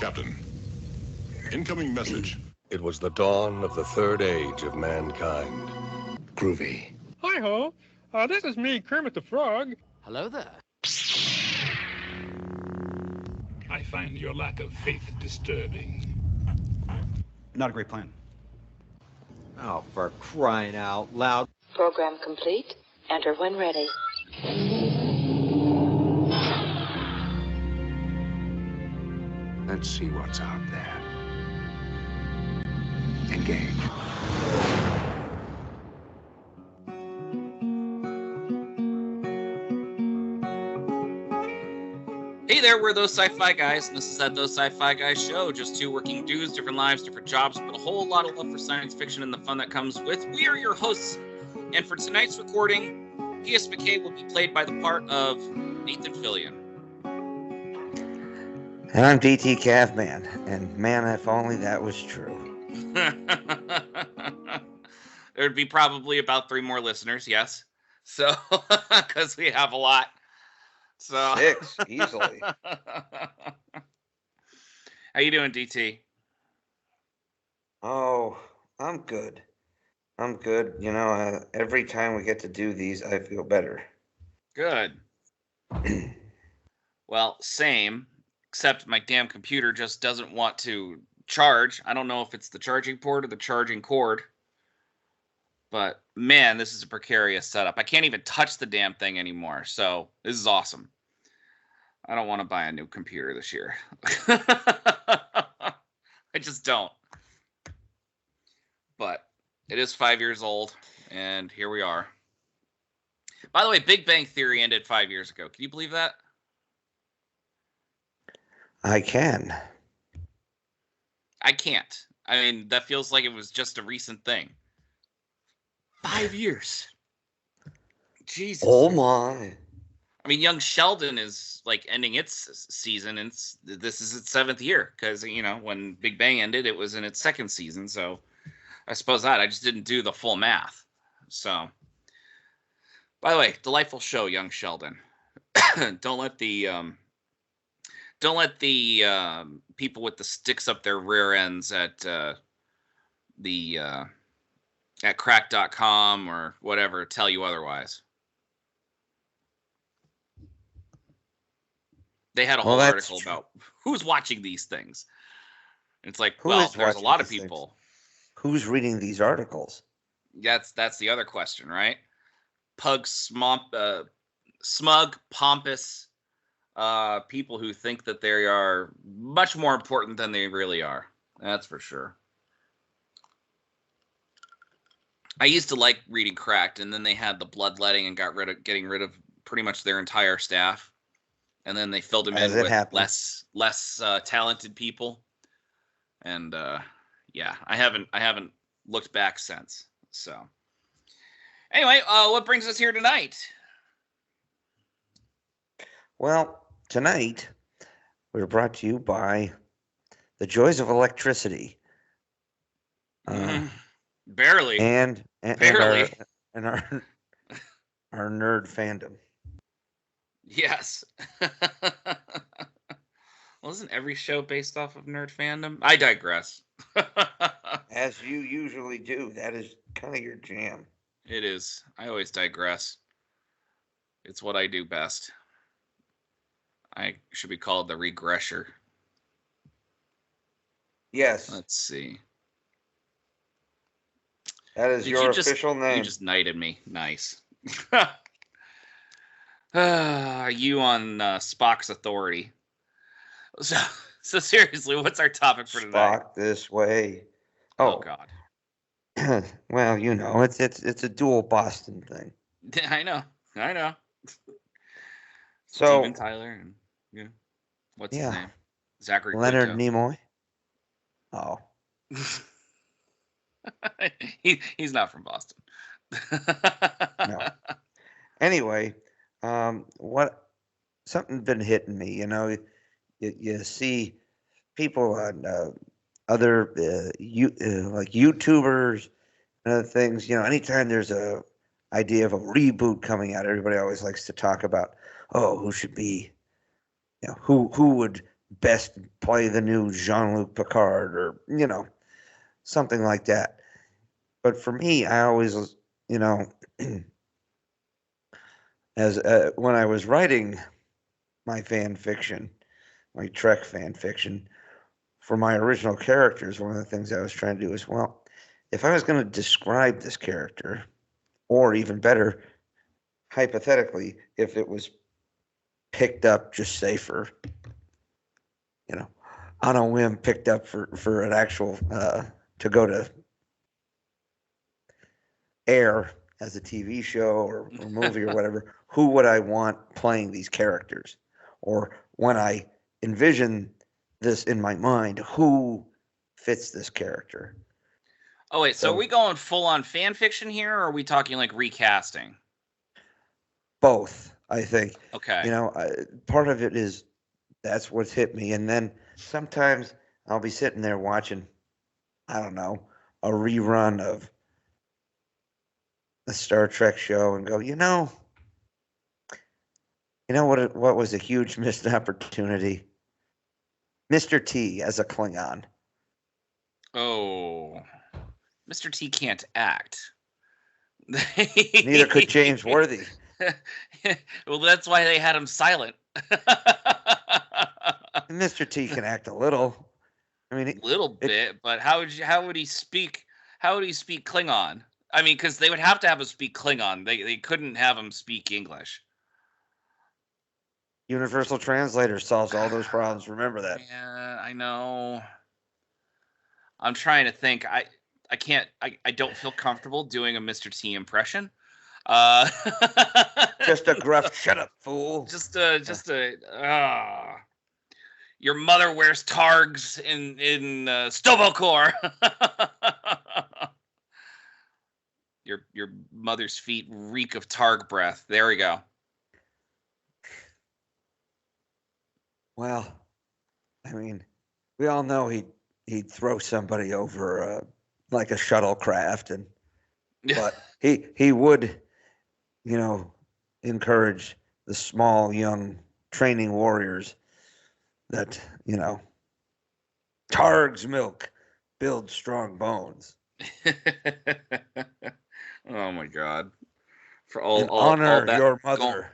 Captain, incoming message. It was the dawn of the third age of mankind. Groovy. Hi-ho. This is me, Kermit the Frog. Hello there. I find your lack of faith disturbing. Not a great plan. Oh, for crying out loud. Program complete. Enter when ready. Let's see what's out there. Engage. Hey there, we're those sci-fi guys, and this is that Those Sci-Fi Guys show. Just two working dudes, different lives, different jobs, but a whole lot of love for science fiction and the fun that comes with. We are your hosts, and for tonight's recording, P.S. McKay will be played by the part of Nathan Fillion. And I'm DT Cavman, and man, if only that was true. There'd be probably about 3 more listeners, yes. So, because we have a lot. So 6, easily. How you doing, DT? Oh, I'm good. I'm good. You know, every time we get to do these, I feel better. Good. Well, same, except my damn computer just doesn't want to charge. I don't know if it's the charging port or the charging cord. But, man, this is a precarious setup. I can't even touch the damn thing anymore. So, this is awesome. I don't want to buy a new computer this year. I just don't. But, it is 5 years old, and here we are. By the way, Big Bang Theory ended 5 years ago. Can you believe that? I can. I can't. I mean, that feels like it was just a recent thing. 5 years. Jesus. Oh my. I mean, Young Sheldon is like ending its season, and this is its 7th year because, you know, when Big Bang ended, it was in its 2nd season. So I suppose I just didn't do the full math. So, by the way, delightful show, Young Sheldon. Don't let the people with the sticks up their rear ends at crack.com or whatever tell you otherwise. They had a whole article about who's watching these things. It's like, there's a lot of people. Things? Who's reading these articles? That's the other question, right? Smug, pompous people who think that they are much more important than they really are. That's for sure. I used to like reading Cracked, and then they had the bloodletting and getting rid of pretty much their entire staff, and then they filled them in with less talented people. And yeah, I haven't looked back since. So anyway, what brings us here tonight? Well, tonight we're brought to you by the joys of electricity. Barely. And barely. Our nerd fandom. Yes. Well, isn't every show based off of nerd fandom? I digress. As you usually do. That is kind of your jam. It is. I always digress. It's what I do best. I should be called the regresser. Yes. Let's see. That is your official name. You just knighted me. Nice. You on Spock's authority. So seriously, what's our topic for tonight? Spock this way. Oh God. Well, you know, it's a dual Boston thing. I know. So Steven Tyler and what's his name? Zachary Leonard Quinto. Nimoy. Oh. He's not from Boston. No. Anyway, something been hitting me. You know, you see people on other like YouTubers and other things. You know, anytime there's a idea of a reboot coming out, everybody always likes to talk about, who should be, who would best play the new Jean-Luc Picard or, something like that. But for me, I always, as when I was writing my fan fiction, my Trek fan fiction, for my original characters, one of the things I was trying to do is, well, if I was going to describe this character, or even better, hypothetically, if it was picked up, just say for, on a whim, picked up for an actual, to go to air as a TV show or movie or whatever, who would I want playing these characters? Or when I envision this in my mind, who fits this character? Oh, wait, so are we going full on fan fiction here, or are we talking like recasting? Both, I think. Okay. Part of it is that's what's hit me. And then sometimes I'll be sitting there watching, I don't know, a rerun of a Star Trek show and go, what was a huge missed opportunity? Mr. T as a Klingon. Oh, Mr. T can't act. Neither could James Worthy. Well, that's why they had him silent. Mr. T can act a little. I mean, a little bit, but how would he speak? How would he speak Klingon? I mean, because they would have to have him speak Klingon. They couldn't have him speak English. Universal Translator solves all those problems. Remember that. Yeah, I know. I'm trying to think. I can't. I don't feel comfortable doing a Mr. T impression. Just a gruff, shut up, fool. Just a. Your mother wears targs in Stovokor. Your mother's feet reek of targ breath. There we go. Well, I mean, we all know he'd throw somebody over like a shuttlecraft, but he would, encourage the small young training warriors that Targ's milk builds strong bones. Oh my God! For honor all that, your mother.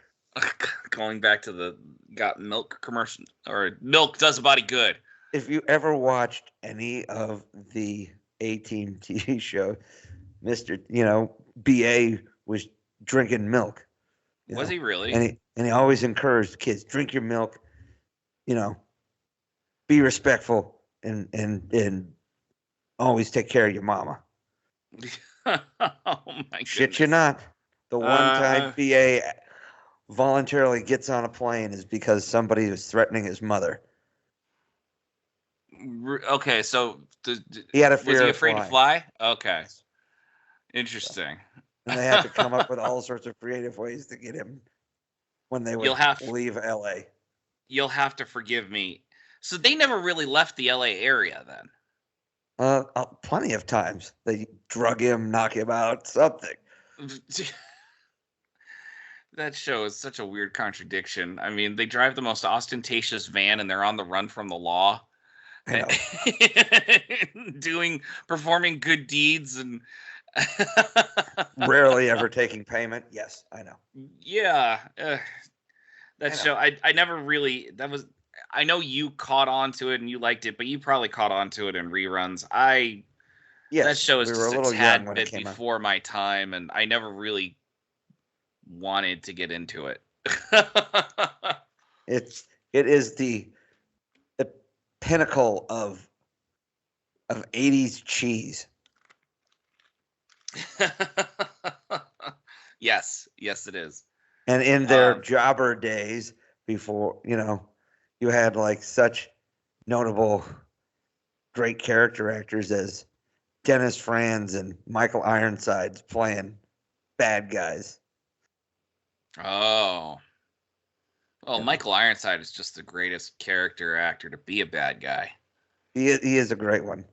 Going back to the got milk commercial, or milk does a body good. If you ever watched any of the A-Team TV show, Mr. BA was drinking milk. Was he really? And he always encouraged kids, drink your milk, be respectful and always take care of your mama. Oh my goodness. Shit you not. The one time BA voluntarily gets on a plane is because somebody was threatening his mother. Okay, so he had a fear. Was he afraid to fly? Okay, interesting. And they had to come up with all sorts of creative ways to get him when they would leave LA. You'll have to forgive me. So they never really left the LA area then? Plenty of times. They drug him, knock him out, something. That show is such a weird contradiction. I mean, they drive the most ostentatious van and they're on the run from the law. I know. Performing good deeds and rarely ever taking payment. Yes, I know. Yeah. Show, I never really, I know you caught on to it and you liked it, but you probably caught on to it in reruns. That show is just a tad bit before my time, and I never really wanted to get into it. It is the pinnacle of 80s cheese. Yes, it is. And in their jobber days, before you had like such notable great character actors as Dennis Franz and Michael Ironsides playing bad guys. Oh, Michael Ironside is just the greatest character actor to be a bad guy. He is a great one.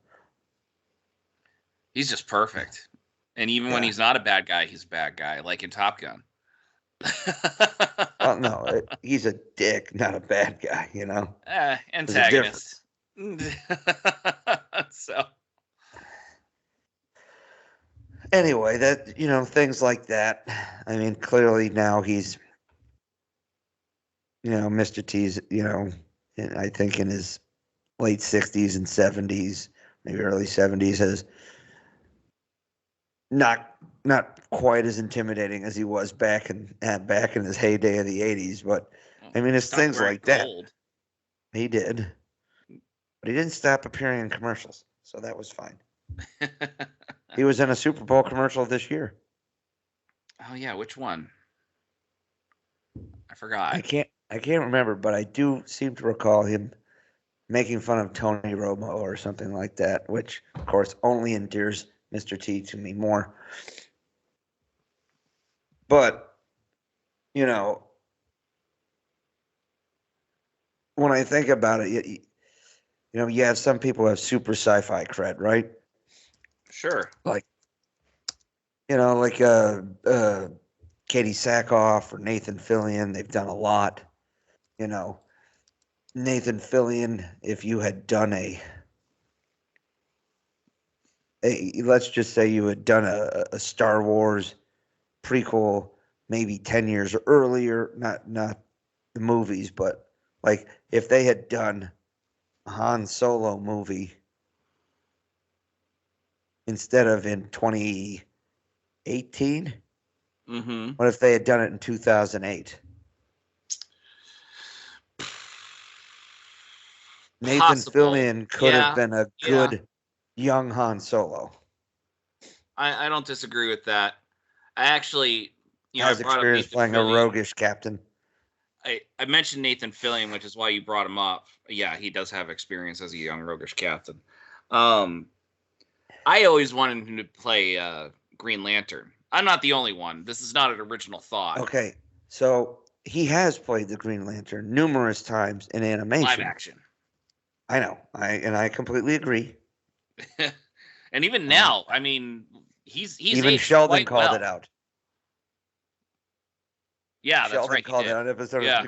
He's just perfect. And even when he's not a bad guy, he's a bad guy, like in Top Gun. Well, no, he's a dick, not a bad guy. You know. Antagonist. So. Anyway, that things like that. I mean, clearly now he's Mr. T's I think in his late 60s and 70s, maybe early 70s, has not quite as intimidating as he was back in his heyday of the 80s. But I mean, it's things like that. He did, but he didn't stop appearing in commercials, so that was fine. He was in a Super Bowl commercial this year. Oh yeah, which one? I forgot. I can't remember, but I do seem to recall him making fun of Tony Romo or something like that, which of course only endears Mr. T to me more. But when I think about it, you have some people who have super sci-fi cred, right? Sure. Like Katie Sackhoff or Nathan Fillion, they've done a lot. Nathan Fillion, if you had done let's just say you had done a Star Wars prequel maybe 10 years earlier, not the movies, but like if they had done a Han Solo movie instead of in 2018, what if they had done it in 2008? Nathan Fillion could have been a good young Han Solo. I don't disagree with that. I actually, has experience playing a roguish captain. I mentioned Nathan Fillion, which is why you brought him up. Yeah, he does have experience as a young roguish captain. I always wanted him to play Green Lantern. I'm not the only one. This is not an original thought. Okay, so he has played the Green Lantern numerous times in animation. Live action. I know. I completely agree. And even now, I mean, he's even Sheldon called it out. Yeah, that's Sheldon right. called it out episode. Yeah.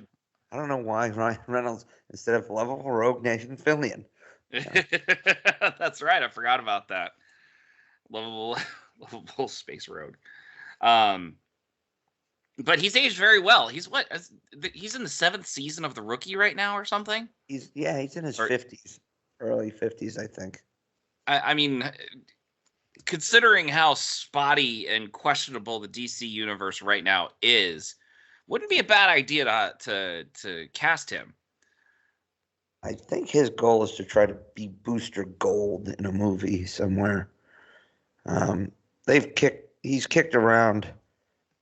I don't know why Ryan Reynolds instead of lovable rogue Nathan Fillion. That's right. I forgot about that. Lovable space rogue. But he's aged very well. He's in the 7th season of The Rookie right now or something. He's in his 50s, early 50s, I think. I mean, considering how spotty and questionable the DC universe right now is, wouldn't be a bad idea to cast him. I think his goal is to try to be Booster Gold in a movie somewhere. He's kicked around.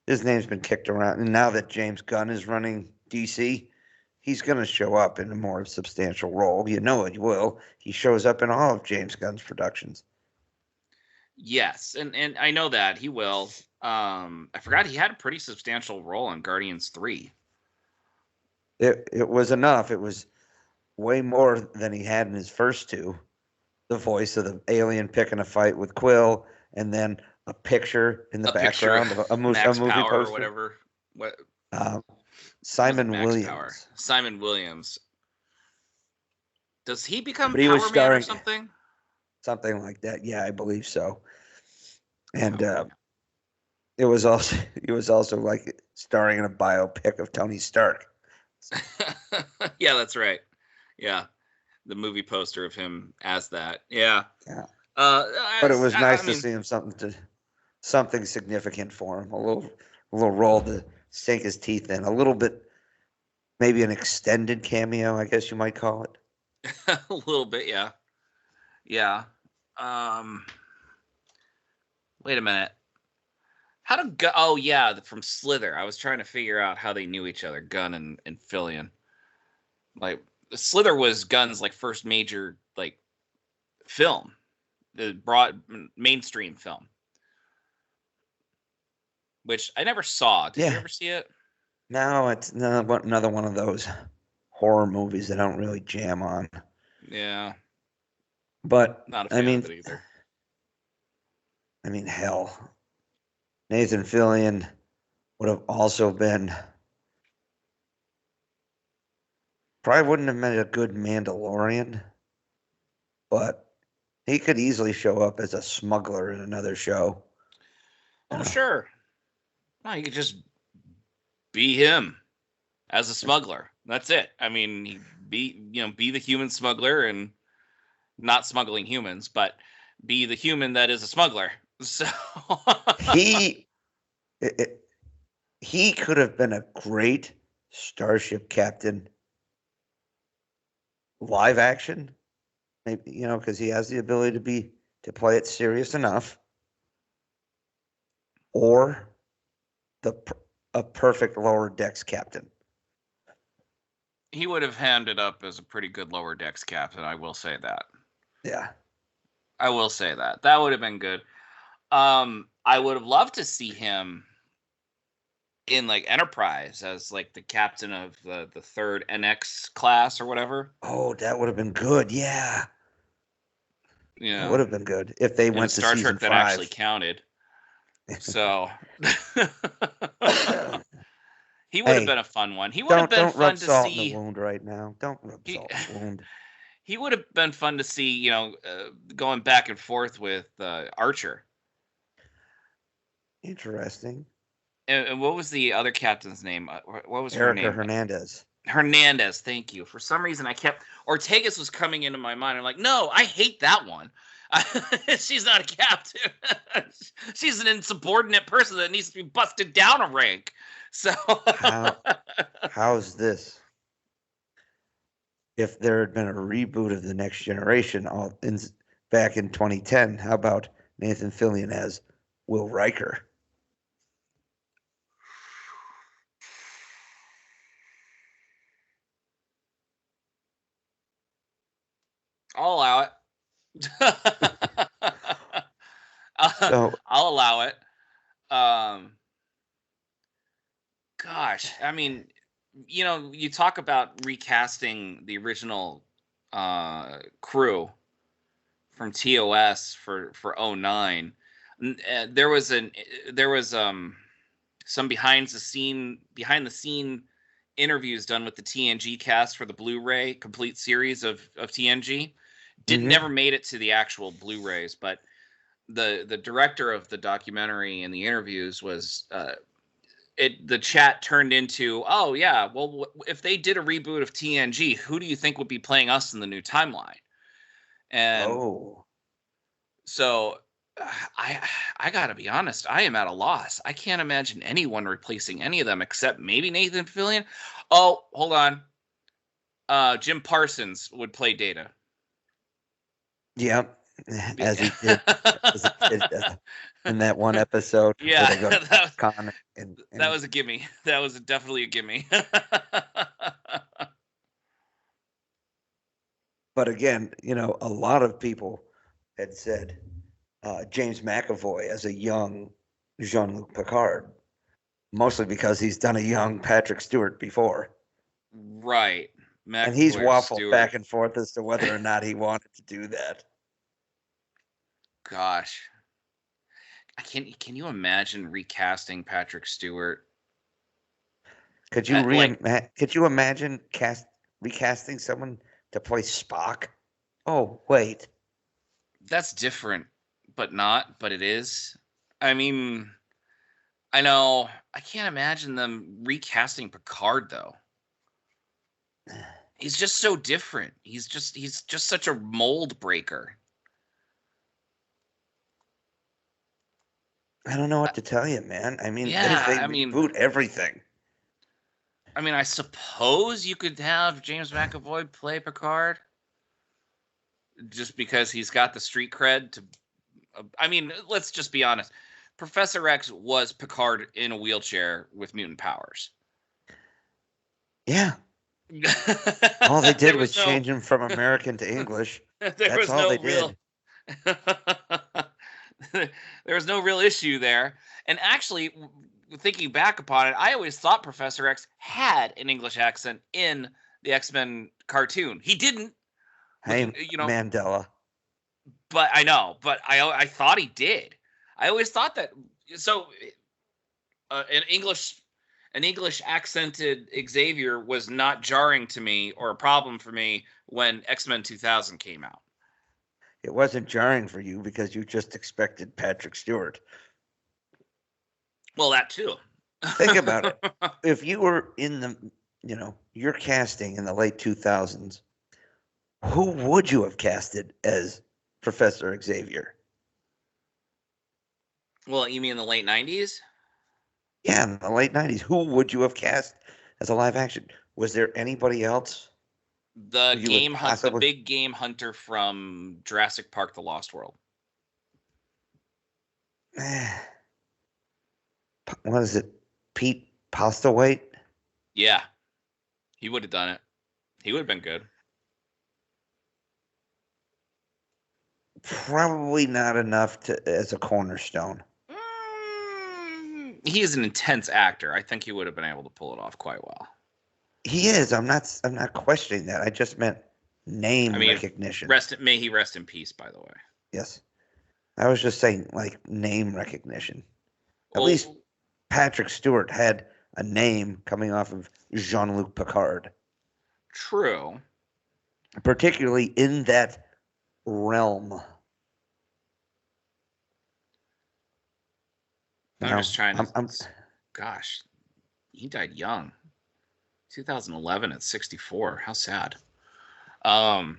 His name's been kicked around, and now that James Gunn is running DC, he's going to show up in a more substantial role. You know he will. He shows up in all of James Gunn's productions. Yes, and I know that he will. I forgot he had a pretty substantial role in Guardians 3. It was enough. It was way more than he had in his first two. The voice of the alien picking a fight with Quill, and then a picture in the background of a movie poster or whatever. What? Simon Williams. Power. Simon Williams. Does he become Power Man starring, or something? Something like that. Yeah, I believe so. And he was also like starring in a biopic of Tony Stark. Yeah, that's right. Yeah, the movie poster of him as that. Yeah. Yeah. But it was nice to see him something significant for him. A little role to sink his teeth in. A little bit, maybe an extended cameo, I guess you might call it. A little bit, yeah. Yeah. Wait a minute. Oh yeah, from Slither. I was trying to figure out how they knew each other, Gunn and Fillion. Like Slither was Gunn's like first major like film, the broad mainstream film, which I never saw. Did you ever see it? No, it's another one of those horror movies that I don't really jam on. Yeah. But not a fan of it either. I mean, hell, Nathan Fillion would have also been Probably wouldn't have made a good Mandalorian, but he could easily show up as a smuggler in another show. Oh, sure. No, you could just be him as a smuggler. That's it. I mean, be the human smuggler and not smuggling humans, but be the human that is a smuggler. So he could have been a great starship captain live action, maybe, because he has the ability to play it serious enough, or a perfect lower decks captain. He would have handed up as a pretty good lower decks captain. I will say that. Yeah, I will say that. That would have been good. I would have loved to see him in like Enterprise as like the captain of the third NX class or whatever. Oh, that would have been good. Yeah, It would have been good if they went to Star season Trek that 5. actually counted. So he would have been a fun one. He would have been fun to see. Don't rub salt in the wound right now. Don't rub salt in the wound. He would have been fun to see, going back and forth with Archer. Interesting. And what was the other captain's name? What was Erica her name? Hernandez. Hernandez, thank you. For some reason, Ortegas was coming into my mind. I'm like, no, I hate that one. She's not a captain. She's an insubordinate person that needs to be busted down a rank. So how's this? If there had been a reboot of The Next Generation back in 2010, how about Nathan Fillion as Will Riker? I'll allow it. I'll allow it. Gosh, I mean, you talk about recasting the original crew from TOS for 09. There was some behind the scene interviews done with the TNG cast for the Blu-ray complete series of TNG. Never made it to the actual Blu-rays, but the director of the documentary and the interviews was the chat turned into, oh yeah, well, if they did a reboot of TNG, who do you think would be playing us in the new timeline? And so I gotta be honest, I am at a loss. I can't imagine anyone replacing any of them except maybe Nathan Fillion. Oh, hold on. Jim Parsons would play Data. Yep, as he did as a kid in that one episode. Yeah, that was a gimme. That was definitely a gimme. But again, a lot of people had said James McAvoy as a young Jean-Luc Picard, mostly because he's done a young Patrick Stewart before. Right. And he's waffled back and forth as to whether or not he wanted to do that. Gosh. Can you imagine recasting Patrick Stewart? Could you imagine recasting someone to play Spock? Oh, wait. That's different, but it is. I mean, I know. I can't imagine them recasting Picard though. He's just so different. He's just such a mold breaker. I don't know what to tell you, man. I mean, yeah, they reboot everything. I mean, I suppose you could have James McAvoy play Picard just because he's got the street cred to. I mean, let's just be honest. Professor X was Picard in a wheelchair with mutant powers. Yeah. All they did was change him from American to English. That's all they did. There was no real issue there. And actually, thinking back upon it, I always thought Professor X had an English accent in the X-Men cartoon. He didn't. Hey, Mandela. But I know. But I thought he did. I always thought that. So, an English an English accented Xavier was not jarring to me or a problem for me when X-Men 2000 came out. It wasn't jarring for you because you just expected Patrick Stewart. Well, that too. Think about it. If you were in the, you're casting in the late 2000s, who would you have casted as Professor Xavier? Well, you mean the late 90s? Yeah, in the late 90s. Who would you have cast as a live action? Was there anybody else? The the big game hunter from Jurassic Park: The Lost World. What is it? Pete Postlewaite? Yeah. He would have done it. He would have been good. Probably not enough as a cornerstone. He is an intense actor. I think he would have been able to pull it off quite well. He is. I'm not questioning that. I just meant name recognition. May he rest in peace, by the way. Yes. I was just saying, like, name recognition. At least Patrick Stewart had a name coming off of Jean-Luc Picard. True. Particularly in that realm. I'm just trying to... Gosh, he died young. 2011 at 64. How sad. Are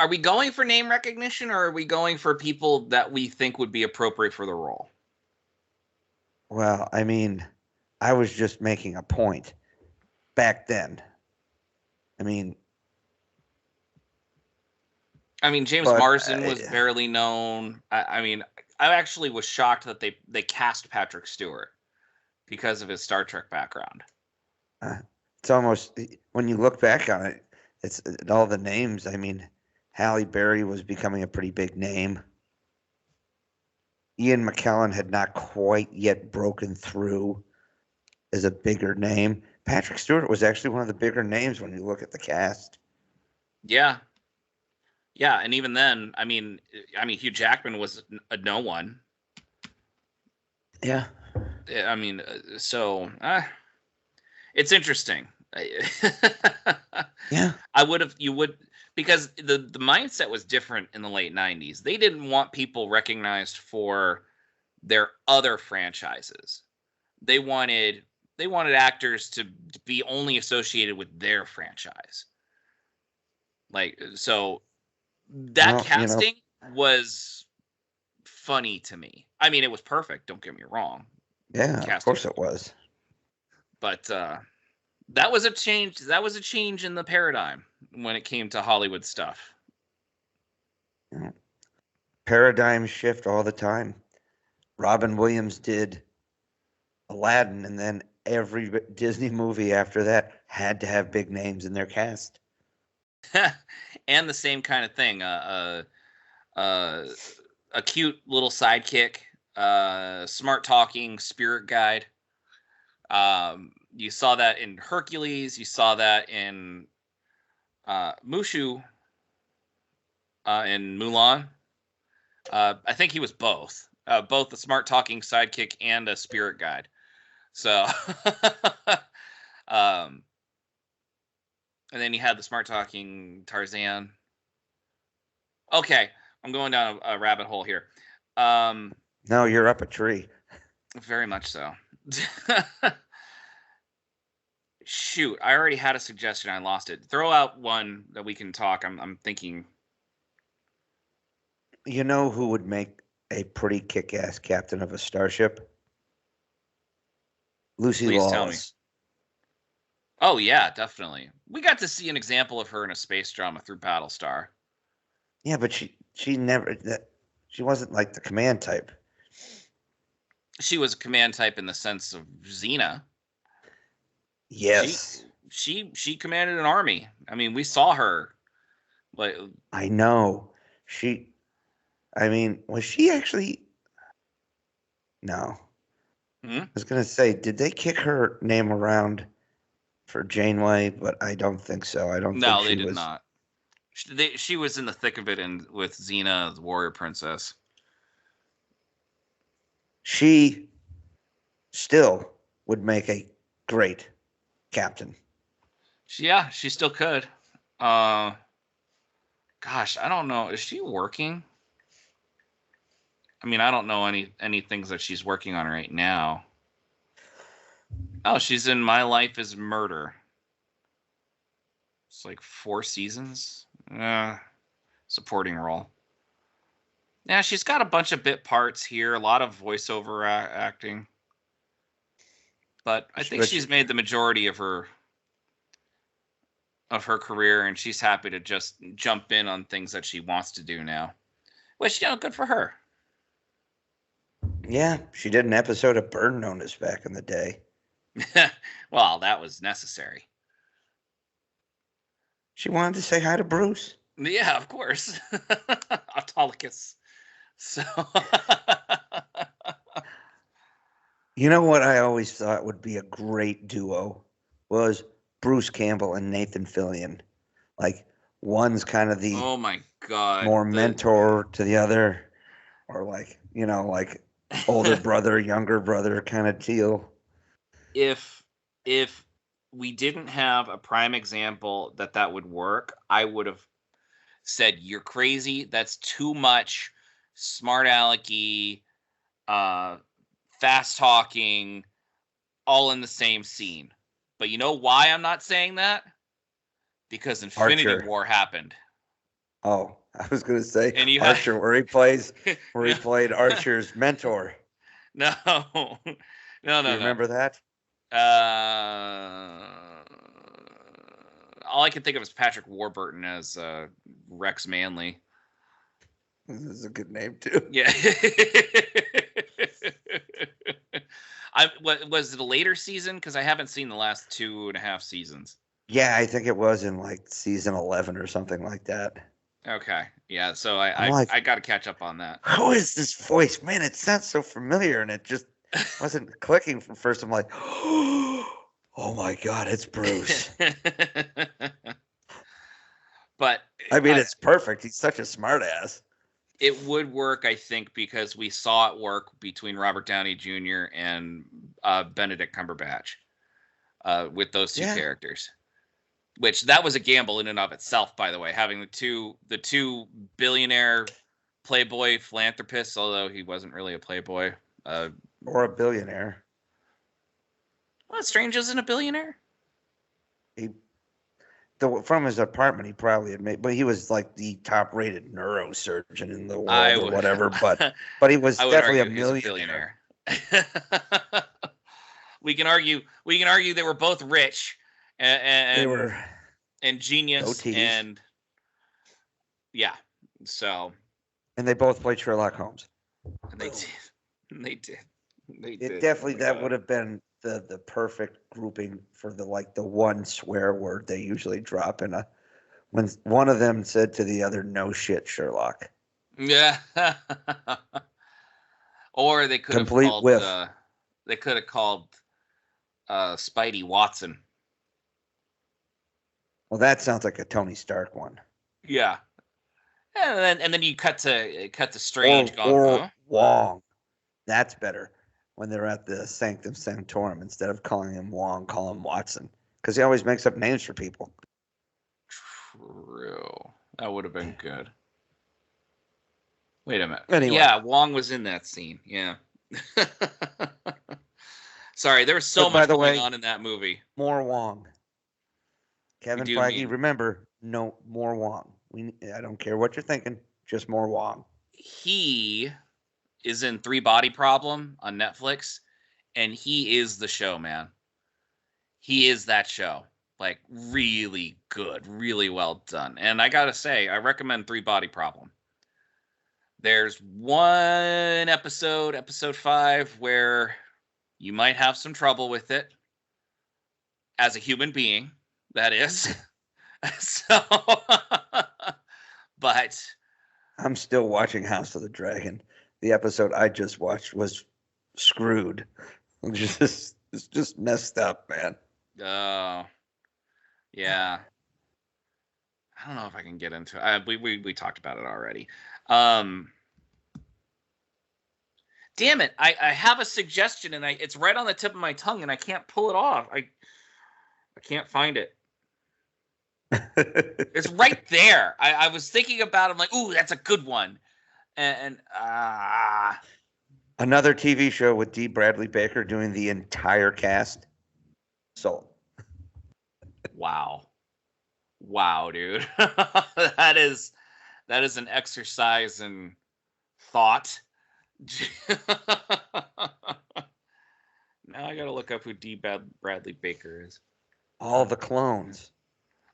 we going for name recognition, or are we going for people that we think would be appropriate for the role? Well, I mean, I was just making a point back then. I mean, James Marsden was barely known. I actually was shocked that they cast Patrick Stewart because of his Star Trek background. It's almost, when you look back on it, it's all the names. I mean, Halle Berry was becoming a pretty big name. Ian McKellen had not quite yet broken through as a bigger name. Patrick Stewart was actually one of the bigger names when you look at the cast. Yeah. Yeah, and even then, I mean, Hugh Jackman was a no one. Yeah. I mean, it's interesting. Yeah. Because the mindset was different in the late 90s. They didn't want people recognized for their other franchises. They wanted actors to be only associated with their franchise. Like, so that casting was funny to me. I mean, it was perfect, don't get me wrong. Yeah, of course it was. But that was a change. That was a change in the paradigm when it came to Hollywood stuff. Yeah. Paradigm shift all the time. Robin Williams did Aladdin, and then every Disney movie after that had to have big names in their cast. And the same kind of thing. A cute little sidekick, smart talking spirit guide. You saw that in Hercules. You saw that in Mushu in Mulan. I think he was both the smart talking sidekick and a spirit guide. So, and then you had the smart talking Tarzan. Okay, I'm going down a rabbit hole here. No, you're up a tree. Very much so. Shoot, I already had a suggestion. I lost it. Throw out one that we can talk. I'm thinking. You know who would make a pretty kick-ass captain of a starship? Lucy Please Lawless. tell me. Oh yeah, definitely. We got to see an example of her in a space drama through Battlestar. Yeah, but she wasn't like the command type. She was a command type in the sense of Xena. Yes. She commanded an army. I mean, we saw her. Like, I know. Was she actually? No. Hmm? I was going to say, did they kick her name around for Janeway? But I don't think so. No, they did not. She was in the thick of it with Xena, the warrior princess. she still would make a great captain. Yeah, she still could. Gosh, I don't know. Is she working? I mean, I don't know any things that she's working on right now. Oh, she's in My Life is Murder. It's like 4 seasons. Supporting role. Yeah, she's got a bunch of bit parts here, a lot of voiceover acting. But I think she's made the majority of her career, and she's happy to just jump in on things that she wants to do now. Which, good for her. Yeah, she did an episode of Burn Notice back in the day. Well, that was necessary. She wanted to say hi to Bruce. Yeah, of course. Autolycus. So You know what I always thought would be a great duo was Bruce Campbell and Nathan Fillion. Like, one's kind of the oh my god, more mentor to the other, or like, like older brother, younger brother kind of deal. If we didn't have a prime example that would work, I would have said, you're crazy. That's too much smart alecky, fast talking, all in the same scene. But you know why I'm not saying that? Because Infinity War happened. Oh, I was going to say and Archer, where he played Archer's mentor. No. Do you remember that? All I can think of is Patrick Warburton as Rex Manley. This is a good name too. Yeah. Was it a later season? Because I haven't seen the last 2.5 seasons. Yeah, I think it was in like season 11 or something like that. Okay. Yeah, so I got to catch up on that. Who is this voice? Man, it sounds so familiar, and it just wasn't clicking from first. I'm like, oh my God, it's Bruce. But I mean, it's perfect. He's such a smartass. It would work, I think, because we saw it work between Robert Downey Jr. and Benedict Cumberbatch with those two characters. Which that was a gamble in and of itself, by the way, having the two billionaire playboy philanthropists, although he wasn't really a playboy. Or a billionaire. Well, Strange isn't a billionaire. From his apartment, he probably had made, but he was like the top-rated neurosurgeon in the world or whatever. But he was definitely a millionaire. We can argue they were both rich and they were genius OTs. And yeah, so and they both played Sherlock Holmes. They did. It definitely that would have been the perfect grouping for the one swear word they usually drop in when one of them said to the other, "No shit, Sherlock." Yeah. Or they could have called Spidey Watson. Well, that sounds like a Tony Stark one. Yeah. And then you cut to Strange or Wong. That's better. When they're at the Sanctum Sanctorum, instead of calling him Wong, call him Watson, because he always makes up names for people. True. That would have been good. Wait a minute. Anyway. Yeah, Wong was in that scene. Yeah. Sorry, there was so much going on in that movie. More Wong. Kevin Feige, remember, no more Wong. I don't care what you're thinking, just more Wong. He is in Three Body Problem on Netflix, and he is the show, man. He is that show. Like, really good, really well done. And I gotta say, I recommend Three Body Problem. There's one episode 5, where you might have some trouble with it. As a human being, that is. So, but I'm still watching House of the Dragon. The episode I just watched was screwed. It's just messed up, man. Oh, yeah. I don't know if I can get into it. We talked about it already. damn it. I have a suggestion, and it's right on the tip of my tongue, and I can't pull it off. I can't find it. It's right there. I was thinking about it. I'm like, ooh, that's a good one. And Another TV show with D. Bradley Baker doing the entire cast. Sold. Wow, dude. that is an exercise in thought. Now I gotta look up who D. Bradley Baker is. All the clones.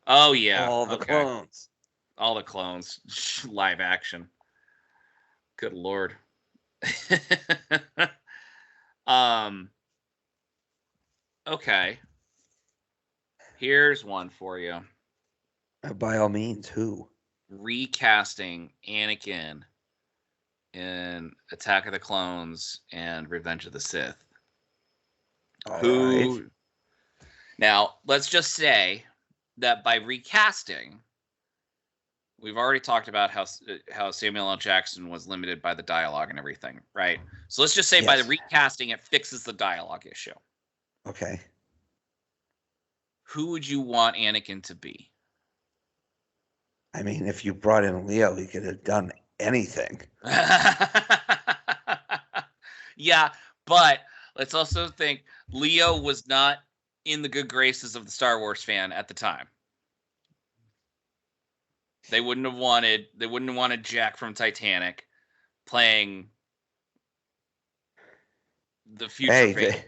Oh yeah, All the clones. All the clones. Live action. Good Lord. Okay. Here's one for you. By all means, who? Recasting Anakin in Attack of the Clones and Revenge of the Sith. All Who? right. Now, let's just say that by recasting, we've already talked about how Samuel L. Jackson was limited by the dialogue and everything, right? So let's just say by the recasting, it fixes the dialogue issue. Okay. Who would you want Anakin to be? I mean, if you brought in Leo, he could have done anything. Yeah, but let's also think Leo was not in the good graces of the Star Wars fan at the time. They wouldn't have wanted Jack from Titanic playing the future fate.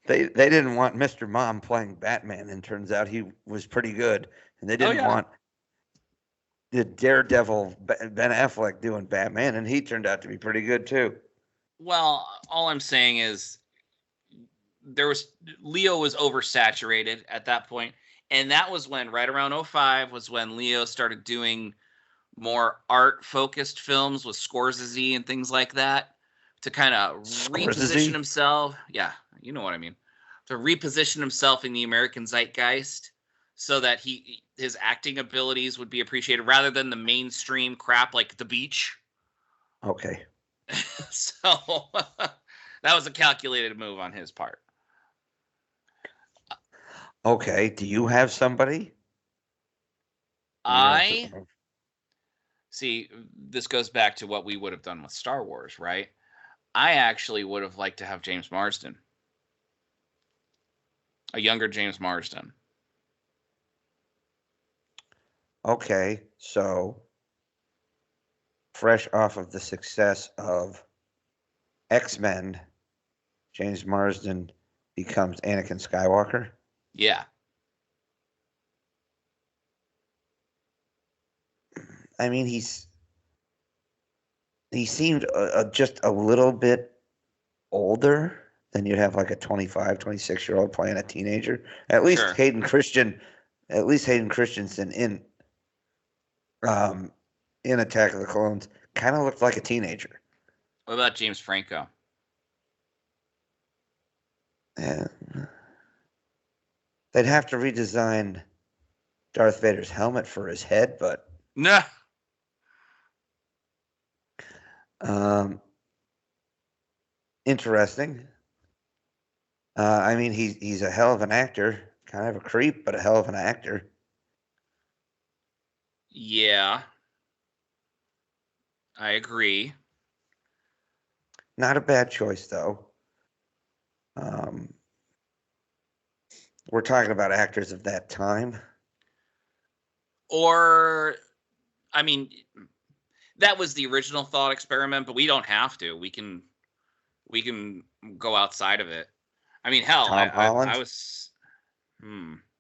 They didn't want Mr. Mom playing Batman, and turns out he was pretty good. And they didn't want the Daredevil Ben Affleck doing Batman, and he turned out to be pretty good too. Well, all I'm saying is Leo was oversaturated at that point, and that was when right around 2005 was when Leo started doing more art-focused films with Scorsese and things like that to kind of reposition himself. Yeah, you know what I mean. To reposition himself in the American zeitgeist so that his acting abilities would be appreciated rather than the mainstream crap like The Beach. Okay. So that was a calculated move on his part. Okay. Do you have somebody? See, this goes back to what we would have done with Star Wars, right? I actually would have liked to have James Marsden. A younger James Marsden. Okay. So, fresh off of the success of X-Men, James Marsden becomes Anakin Skywalker. Yeah. I mean, he seemed just a little bit older than you'd have like a 25, 26-year-old playing a teenager. At least Hayden Christensen in Attack of the Clones kind of looked like a teenager. What about James Franco? Yeah. They'd have to redesign Darth Vader's helmet for his head, but nah. Interesting. I mean, he's a hell of an actor. Kind of a creep, but a hell of an actor. Yeah. I agree. Not a bad choice, though. We're talking about actors of that time. Or, I mean, that was the original thought experiment, but we don't have to. We can go outside of it. I mean, hell, I was.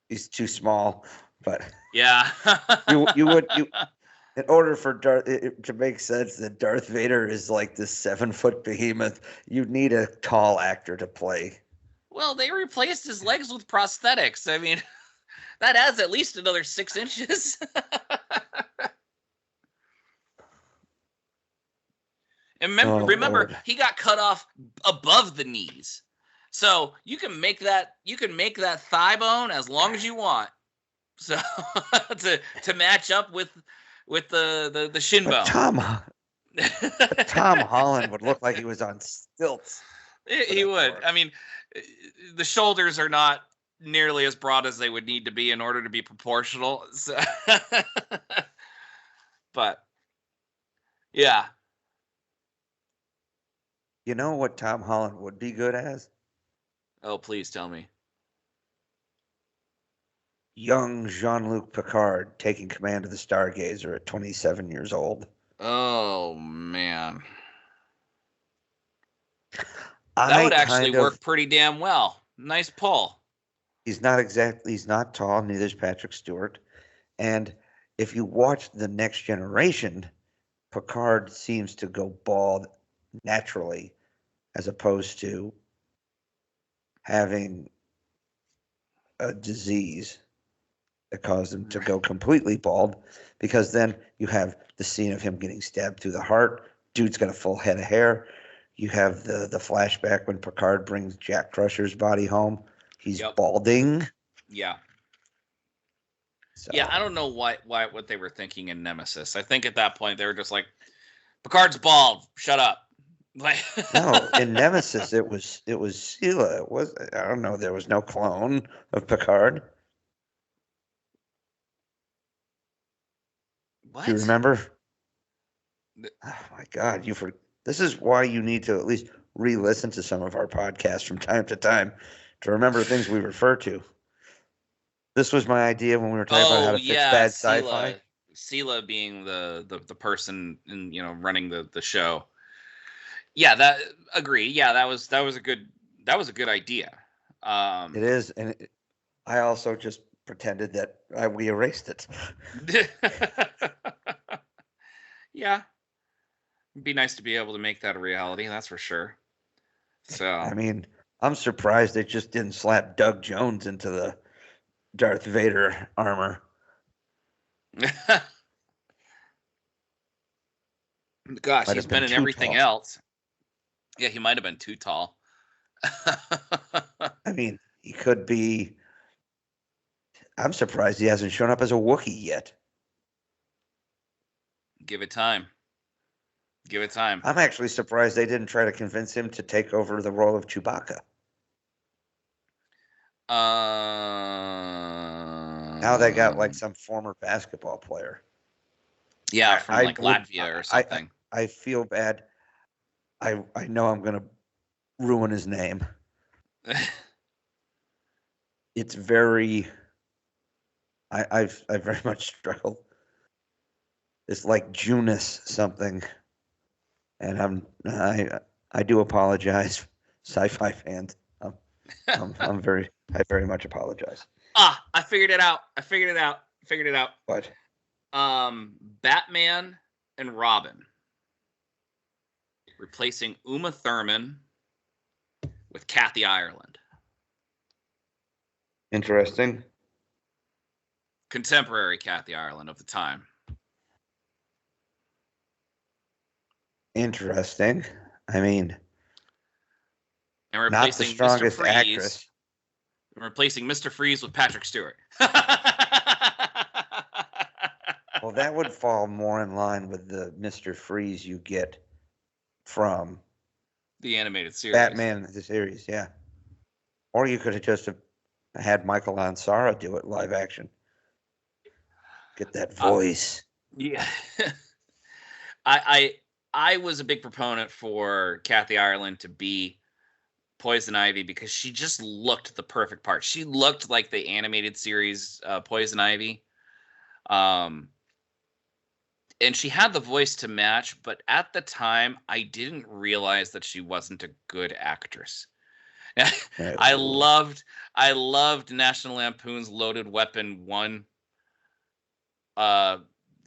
He's too small, but yeah. you would in order for to make sense that Darth Vader is like this 7-foot behemoth, you'd need a tall actor to play. Well, they replaced his legs with prosthetics. I mean, that adds at least another 6 inches. And remember, he got cut off above the knees. So you can make that thigh bone as long as you want. So to match up with the shin bone. Tom, But Tom Holland would look like he was on stilts. He would. I mean, the shoulders are not nearly as broad as they would need to be in order to be proportional. So but yeah. You know what Tom Holland would be good as? Oh, please tell me. Young Jean-Luc Picard taking command of the Stargazer at 27 years old. Oh, man. That would actually work pretty damn well. Nice pull. He's not tall, neither is Patrick Stewart. And if you watch The Next Generation, Picard seems to go bald naturally as opposed to having a disease that caused him to go completely bald, because then you have the scene of him getting stabbed through the heart. Dude's got a full head of hair. You have the flashback when Picard brings Jack Crusher's body home. He's balding. Yeah. So. Yeah, I don't know what they were thinking in Nemesis. I think at that point they were just like, Picard's bald. Shut up. Like No, in Nemesis it was Sela. I don't know. There was no clone of Picard. What? Do you remember? Oh my God! This is why you need to at least re-listen to some of our podcasts from time to time to remember things we refer to. This was my idea when we were talking about how to fix bad sci-fi. Sela being the person in, running the show. Yeah, that agree. Yeah, that was a good idea. It is, and I also just pretended that we erased it. Yeah, it'd be nice to be able to make that a reality. That's for sure. So I mean, I'm surprised they just didn't slap Doug Jones into the Darth Vader armor. Gosh, he's been in everything else. Yeah, he might have been too tall. I mean, he could be. I'm surprised he hasn't shown up as a Wookiee yet. Give it time. I'm actually surprised they didn't try to convince him to take over the role of Chewbacca. Now they got like some former basketball player. Yeah, from Latvia or something. I feel bad. I know I'm gonna ruin his name. It's very. I've very much struggled. It's like Junus something, and I do apologize, sci-fi fans. I very much apologize. I figured it out. What? Batman and Robin replacing Uma Thurman with Kathy Ireland. Interesting. Contemporary Kathy Ireland of the time. Interesting. I mean, and replacing not the strongest actress. Replacing Mr. Freeze with Patrick Stewart. Well, that would fall more in line with the Mr. Freeze you get from the animated series. Batman, the series, yeah. Or you could have just had Michael Ansara do it live action. Get that voice. Yeah. I was a big proponent for Kathy Ireland to be Poison Ivy because she just looked the perfect part. She looked like the animated series Poison Ivy. And she had the voice to match, but at the time, I didn't realize that she wasn't a good actress. I loved National Lampoon's Loaded Weapon 1.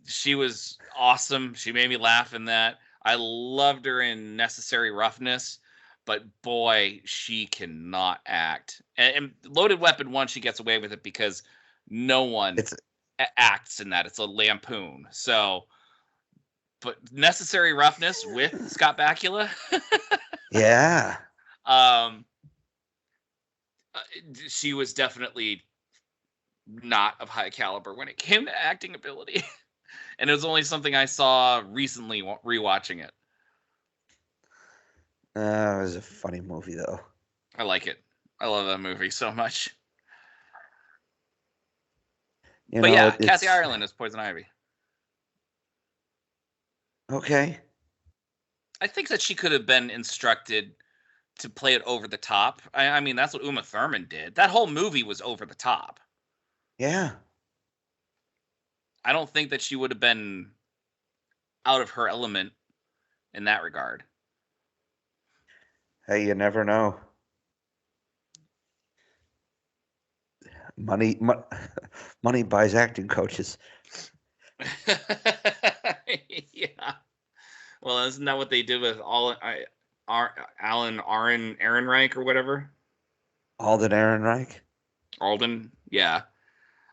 She was awesome. She made me laugh in that. I loved her in Necessary Roughness, but boy, she cannot act. And Loaded Weapon 1, she gets away with it because no one acts in that. It's a Lampoon. So, but Necessary Roughness with Scott Bakula. Yeah. She was definitely not of high caliber when it came to acting ability. And it was only something I saw recently rewatching it. It was a funny movie, though. I like it. I love that movie so much. But yeah, Kathy Ireland is Poison Ivy. Okay. I think that she could have been instructed to play it over the top. I mean, that's what Uma Thurman did. That whole movie was over the top. Yeah. I don't think that she would have been out of her element in that regard. Hey, you never know. Money buys acting coaches. Yeah. Well, isn't that what they did with Alan Ehrenreich or whatever? Alden Ehrenreich? Alden, yeah.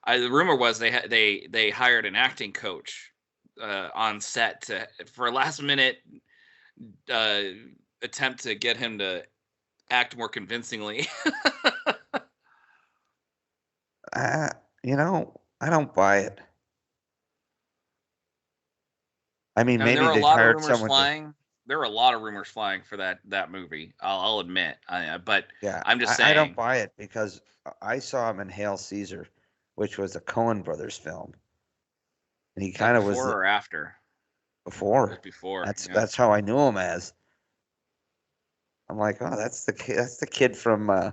The rumor was they hired an acting coach on set for a last minute attempt to get him to act more convincingly. I don't buy it. I mean, maybe there were they a lot of hired rumors someone. flying. There were a lot of rumors flying for that movie. I'll admit. But Yeah, I'm just saying. I don't buy it because I saw him in Hail Caesar, which was a Coen Brothers film, and he kind of was before or after. Before. It was before. That's how I knew him as. I'm like, oh, that's the kid from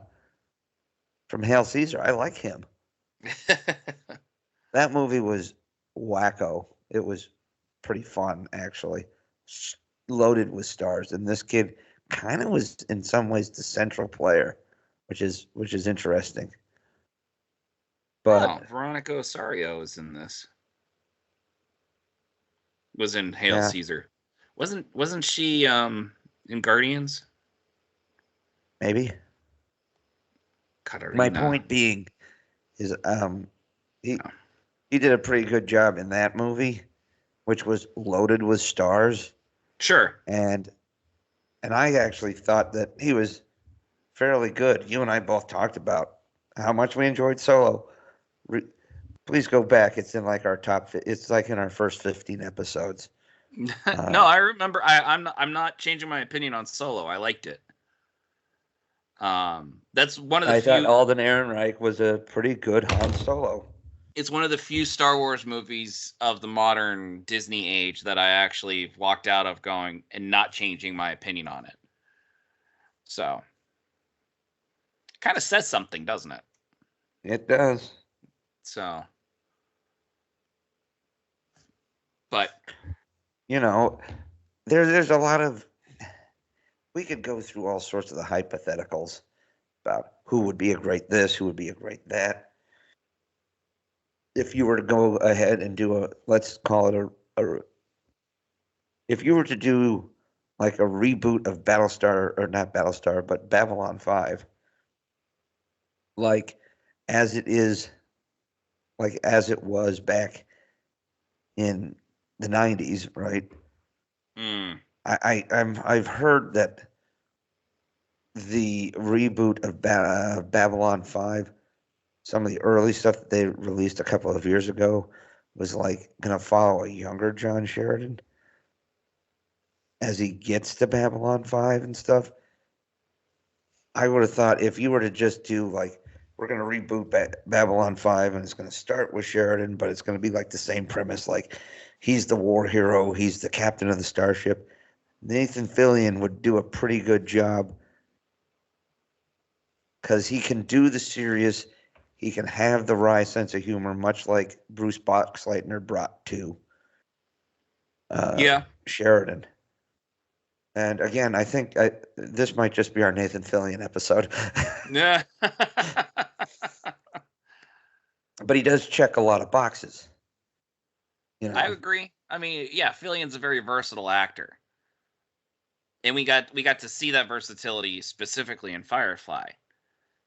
Hail Caesar. I like him. That movie was wacko. It was pretty fun, actually. Loaded with stars, and this kid kind of was in some ways the central player, which is interesting. But Veronica Osario is in this. Was in Hail Caesar. Wasn't she in Guardians? Maybe. Katarina. My point being is he did a pretty good job in that movie, which was loaded with stars. Sure. And I actually thought that he was fairly good. You and I both talked about how much we enjoyed Solo. Please go back. It's in like our top. It's like in our first 15 episodes. No, I remember. I'm not changing my opinion on Solo. I liked it. That's one of the few. I thought Alden Ehrenreich was a pretty good Han Solo. It's one of the few Star Wars movies of the modern Disney age that I actually walked out of going and not changing my opinion on it. So, kind of says something, doesn't it? It does. So, but there's a lot of. We could go through all sorts of the hypotheticals about who would be a great this, who would be a great that. If you were to go ahead and do let's call it if you were to do like a reboot of Battlestar, or not Battlestar, but Babylon 5, like as it was back in the 90s, right? I've heard that the reboot of Babylon 5, some of the early stuff that they released a couple of years ago, was like going to follow a younger John Sheridan as he gets to Babylon 5 and stuff. I would have thought if you were to just do like, we're going to reboot Babylon 5 and it's going to start with Sheridan, but it's going to be like the same premise, like he's the war hero, he's the captain of the starship. Nathan Fillion would do a pretty good job because he can do the serious. He can have the wry sense of humor, much like Bruce Boxleitner brought to Sheridan. And again, I think this might just be our Nathan Fillion episode. Yeah. But he does check a lot of boxes. I agree. I mean, yeah, Fillion's a very versatile actor. And we got to see that versatility specifically in Firefly.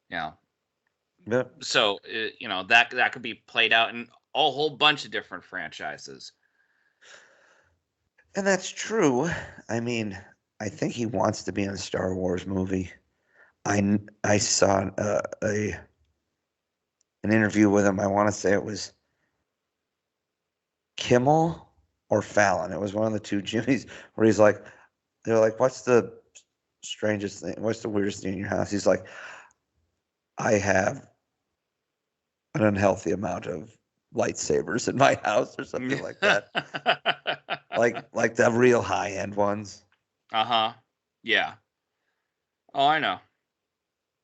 Yep. So, that could be played out in a whole bunch of different franchises. And that's true. I mean, I think he wants to be in a Star Wars movie. I saw an interview with him. I want to say it was Kimmel or Fallon. It was one of the two Jimmys where he's like, they're like, what's the strangest thing? What's the weirdest thing in your house? He's like, I have an unhealthy amount of lightsabers in my house or something like that. like the real high end ones. Uh-huh. Yeah. Oh, I know.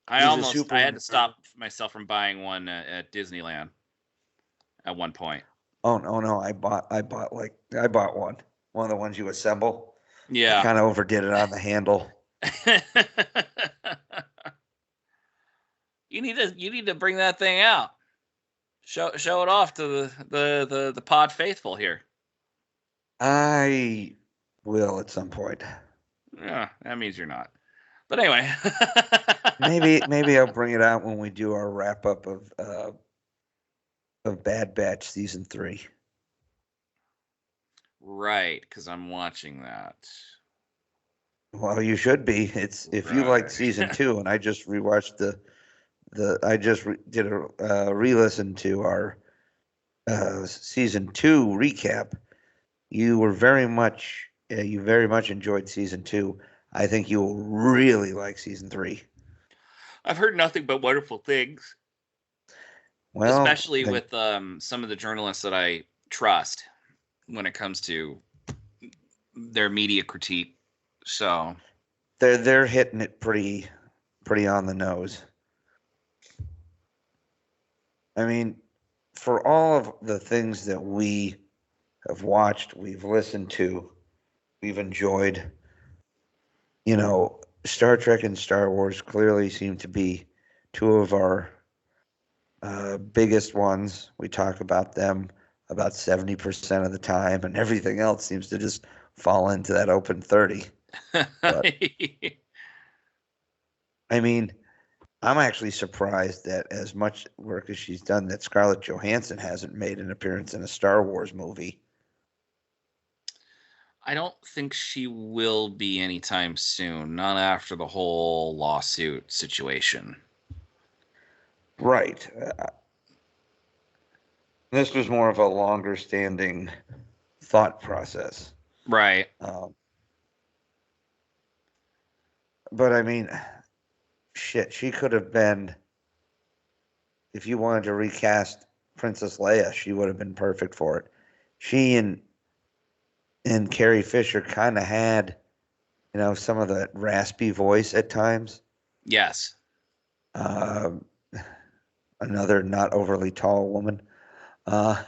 I had to stop myself from buying one at Disneyland at one point. Oh no, I bought one. One of the ones you assemble. Yeah. I kind of overdid it on the handle. You need to bring that thing out. Show it off to the pod faithful here. I will at some point. Yeah, that means you're not. But anyway. maybe I'll bring it out when we do our wrap up of Bad Batch season 3. Right, because I'm watching that. Well, you should be. It's if you liked season 2, and I just rewatched did a re-listen to our season 2 recap. You very much enjoyed season 2. I think you will really like season 3. I've heard nothing but wonderful things. Well, especially with some of the journalists that I trust when it comes to their media critique. So they're hitting it pretty on the nose. I mean, for all of the things that we have watched, we've listened to, we've enjoyed, Star Trek and Star Wars clearly seem to be two of our biggest ones. We talk about them about 70% of the time, and everything else seems to just fall into that open 30. But, I mean, I'm actually surprised that as much work as she's done, that Scarlett Johansson hasn't made an appearance in a Star Wars movie. I don't think she will be anytime soon, not after the whole lawsuit situation. Right. This was more of a longer standing thought process. Right. But I mean, shit, she could have been, if you wanted to recast Princess Leia, she would have been perfect for it. She and Carrie Fisher kind of had, some of that raspy voice at times. Yes. Another not overly tall woman. But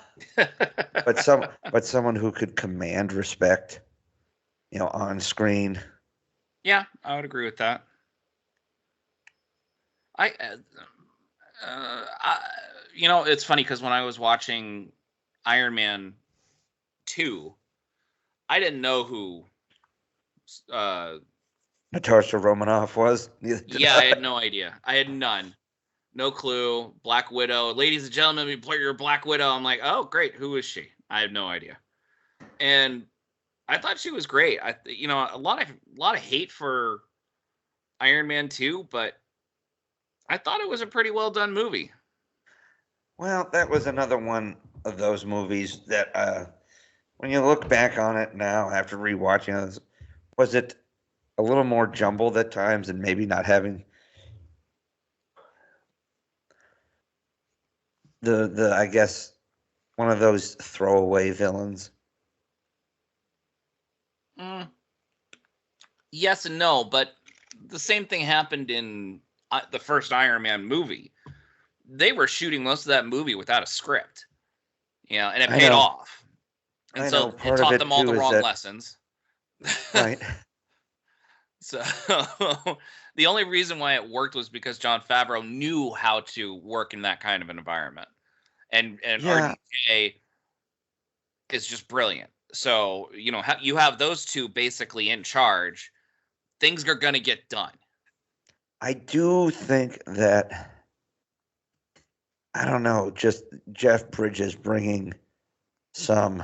someone who could command respect, on screen. Yeah, I would agree with that. It's funny because when I was watching Iron Man 2, I didn't know who Natasha Romanoff was. Yeah, I had no idea. I had none. No clue. Black Widow. Ladies and gentlemen, we play your Black Widow. I'm like, oh, great. Who is she? I have no idea. And I thought she was great. A lot of hate for Iron Man 2, but I thought it was a pretty well done movie. Well, that was another one of those movies that, when you look back on it now after rewatching it, was it a little more jumbled at times and maybe not having the I guess one of those throwaway villains? Yes and no, but the same thing happened in the first Iron Man movie. They were shooting most of that movie without a script, and it paid off. And so it taught them all the wrong lessons. Right. So the only reason why it worked was because Jon Favreau knew how to work in that kind of an environment. And RDJ is just brilliant. So, you have those two basically in charge. Things are going to get done. I do think that, I don't know, just Jeff Bridges bringing some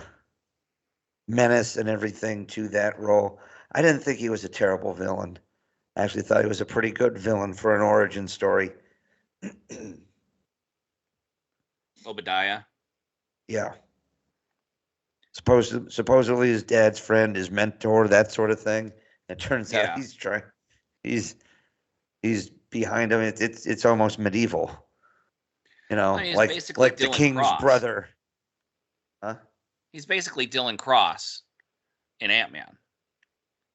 menace and everything to that role. I didn't think he was a terrible villain. I actually thought he was a pretty good villain for an origin story. Obadiah. Yeah. Supposedly his dad's friend, his mentor, that sort of thing. It turns out Yeah. he's behind him. It's almost medieval. Well, he's like basically the Dylan king's Cross. brother. Huh? He's basically Dylan Cross in Ant-Man.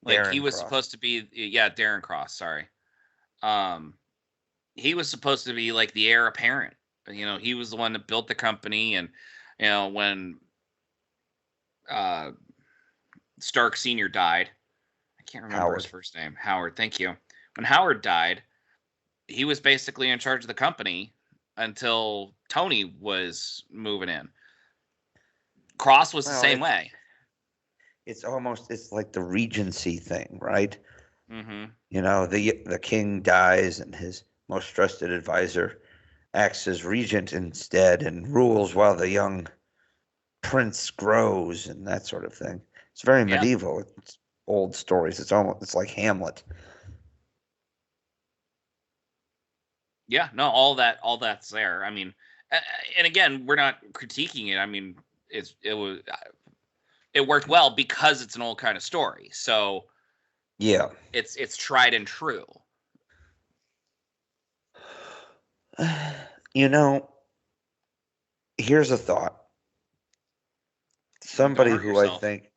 Like Darren he was Cross. supposed to be, Darren Cross. Sorry, he was supposed to be like the heir apparent. He was the one that built the company, and when Stark Sr. died, I can't remember his first name. Howard. Thank you. When Howard died, he was basically in charge of the company until Tony was moving in. Cross was the same way. It's like the Regency thing, right? Mm-hmm. The king dies and his most trusted advisor acts as regent instead and rules while the young prince grows and that sort of thing. It's very medieval. It's old stories. It's like Hamlet. Yeah, no, all that's there. I mean, and again, we're not critiquing it. I mean, it worked well because it's an old kind of story. So yeah, it's tried and true. Here's a thought. Somebody Don't hurt who yourself. I think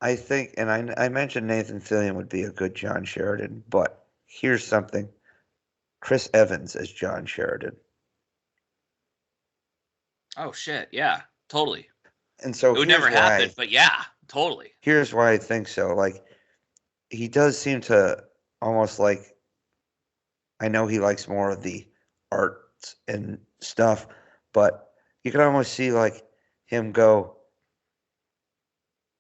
I think, and I mentioned Nathan Fillion would be a good John Sheridan, but here's something. Chris Evans as John Sheridan. Oh shit, yeah, totally. And so it would never happen, but yeah, totally. Here's why I think so. Like, he does seem to almost like, I know he likes more of the arts and stuff, but you can almost see like him go,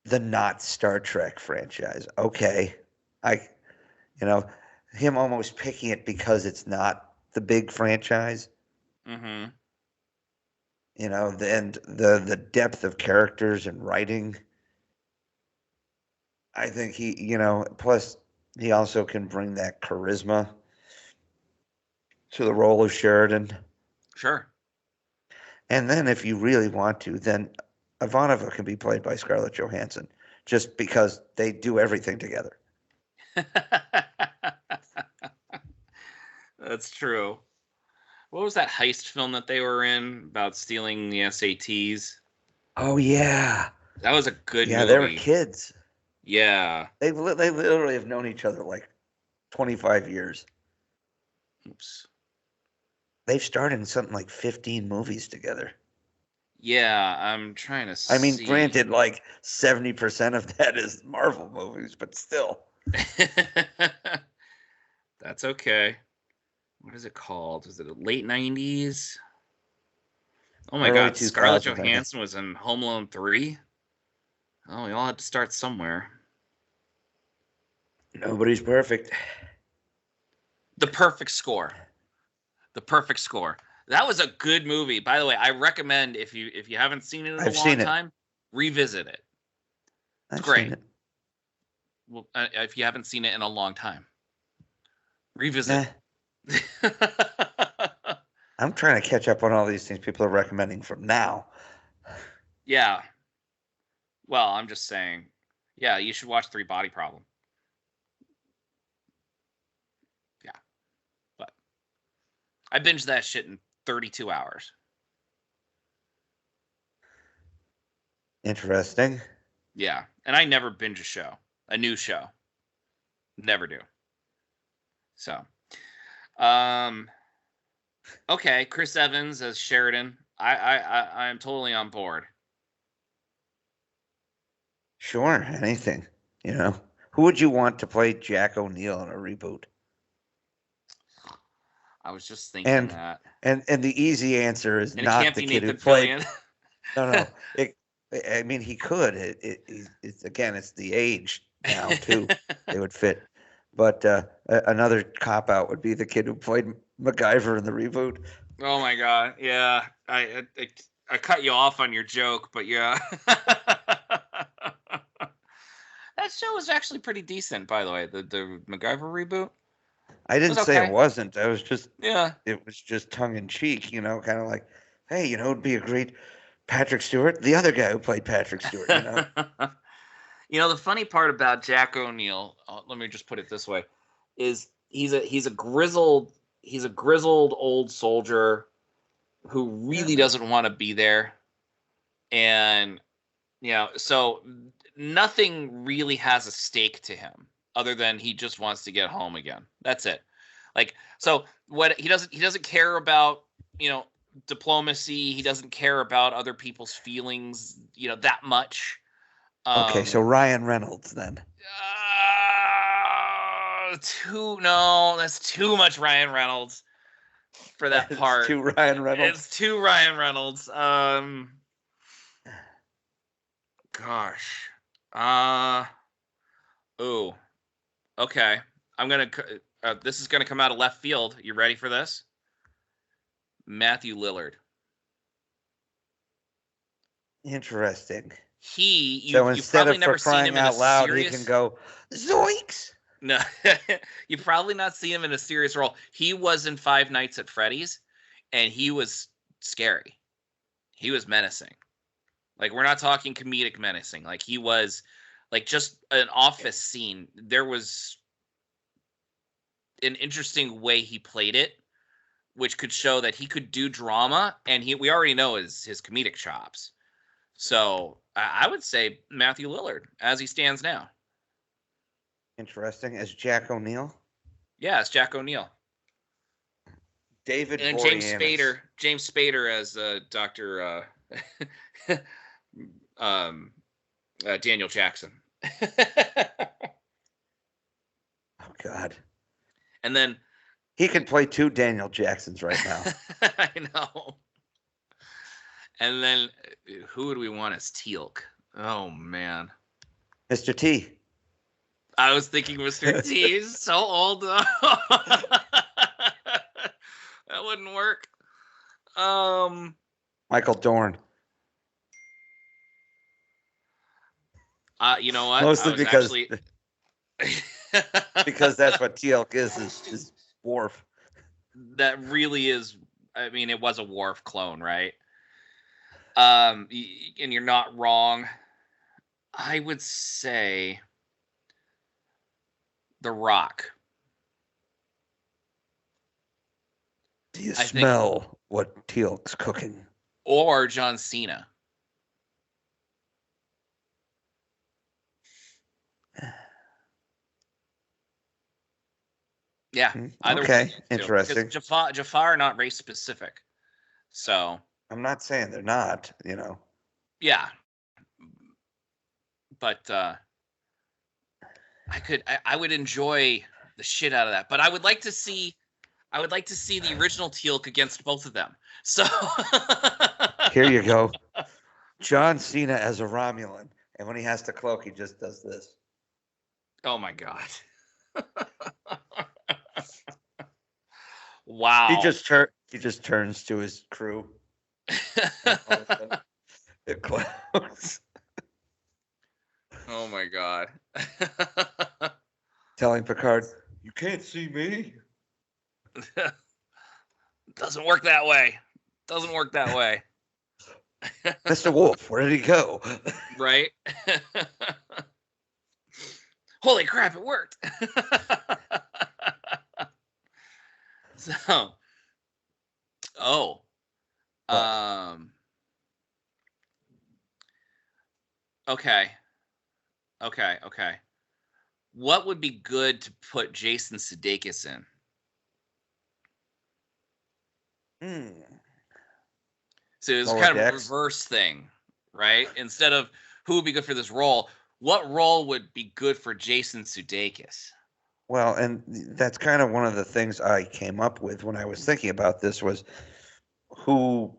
the not Star Trek franchise. Okay. Him almost picking it because it's not the big franchise. Mm-hmm. The depth of characters and writing. I think plus he also can bring that charisma to the role of Sheridan. Sure. And then if you really want to, then Ivanova can be played by Scarlett Johansson, just because they do everything together. That's true. What was that heist film that they were in about stealing the SATs? Oh yeah, that was a good movie. Yeah, they were kids. Yeah, they literally have known each other like 25 years. Oops. They've starred in something like 15 movies together. Yeah, I'm trying to see. I mean, granted, like 70% of that is Marvel movies, but still. That's okay. What is it called? Was it the late 90s? Oh my God, Scarlett Johansson was in Home Alone 3? Oh, we all had to start somewhere. Nobody's perfect. The Perfect Score. The Perfect Score. That was a good movie. By the way, I recommend if you haven't seen it in a long time, revisit it. It's great. Well, if you haven't seen it in a long time, revisit. I'm trying to catch up on all these things people are recommending from now. Yeah. Well, I'm just saying. Yeah, you should watch Three Body Problem. Yeah. But I binged that shit in 32 hours. Interesting. Yeah. And I never binge a new show. Never do. So, okay, Chris Evans as Sheridan. I'm totally on board. Sure, anything. Who would you want to play Jack O'Neill in a reboot? I was just thinking that. And the easy answer is not the kid who played. No. I mean, he could. It's the age now too. They would fit. But another cop out would be the kid who played MacGyver in the reboot. Oh my God! Yeah, I cut you off on your joke, but yeah, that show was actually pretty decent, by the way. The MacGyver reboot. I didn't say it wasn't. I was just It was just tongue in cheek, kind of like Hey, it'd be a great Patrick Stewart, the other guy who played Patrick Stewart. The funny part about Jack O'Neill, let me just put it this way, is he's a grizzled old soldier who really doesn't want to be there, and so nothing really has a stake to him other than he just wants to get home again. That's it. So what he doesn't care about, diplomacy. He doesn't care about other people's feelings, that much. Okay, so Ryan Reynolds then. That's too much Ryan Reynolds for that part. It's too Ryan Reynolds. It's too Ryan Reynolds. Gosh. Ooh. Okay. This is gonna come out of left field. You ready for this? Matthew Lillard. Interesting. So instead of for crying out loud, he can go zoinks. No, you've probably not seen him in a serious role. He was in Five Nights at Freddy's, and he was scary. He was menacing. We're not talking comedic menacing. He was just an office scene. There was an interesting way he played it, which could show that he could do drama, and we already know his comedic chops. So I would say Matthew Lillard as he stands now. Interesting. As Jack O'Neill? Yeah, it's Jack O'Neill. David and Boreanaz. James Spader as Dr. Daniel Jackson. Oh, God. And then he could play two Daniel Jacksons right now. I know. And then who would we want as Teal'c? Oh, man. Mr. T. I was thinking Mr. T. He's so old. That wouldn't work. Michael Dorn. You know what? Mostly because because that's what Teal'c is Worf. That really is. I mean, it was a Worf clone, right? And you're not wrong. I would say The Rock. Do you smell what Teal'c's cooking? Or John Cena. Yeah. Okay. Interesting. Jafar not race specific. So I'm not saying they're not, Yeah. But I would enjoy the shit out of that. But I would like to see the original Teal'c against both of them. So here you go. John Cena as a Romulan, and when he has to cloak, he just does this. Oh my God. Wow. He just turns to his crew. It closes. Oh my God. Telling Picard, "You can't see me." Doesn't work that way. Mr. Wolf, where did he go? Right? Holy crap, it worked. So, okay. What would be good to put Jason Sudeikis in? So it was kind of a reverse thing, right? Instead of who would be good for this role, what role would be good for Jason Sudeikis? Well, and that's kind of one of the things I came up with when I was thinking about this was who,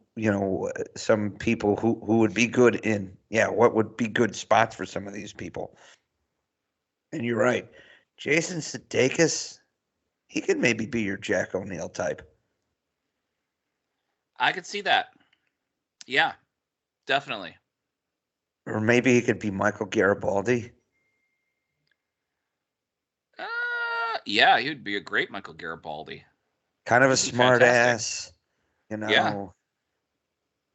some people who would be good in, what would be good spots for some of these people. And you're right. Jason Sudeikis, he could maybe be your Jack O'Neill type. I could see that. Yeah, definitely. Or maybe he could be Michael Garibaldi. Yeah, he would be a great Michael Garibaldi. Kind of a smart ass, Yeah.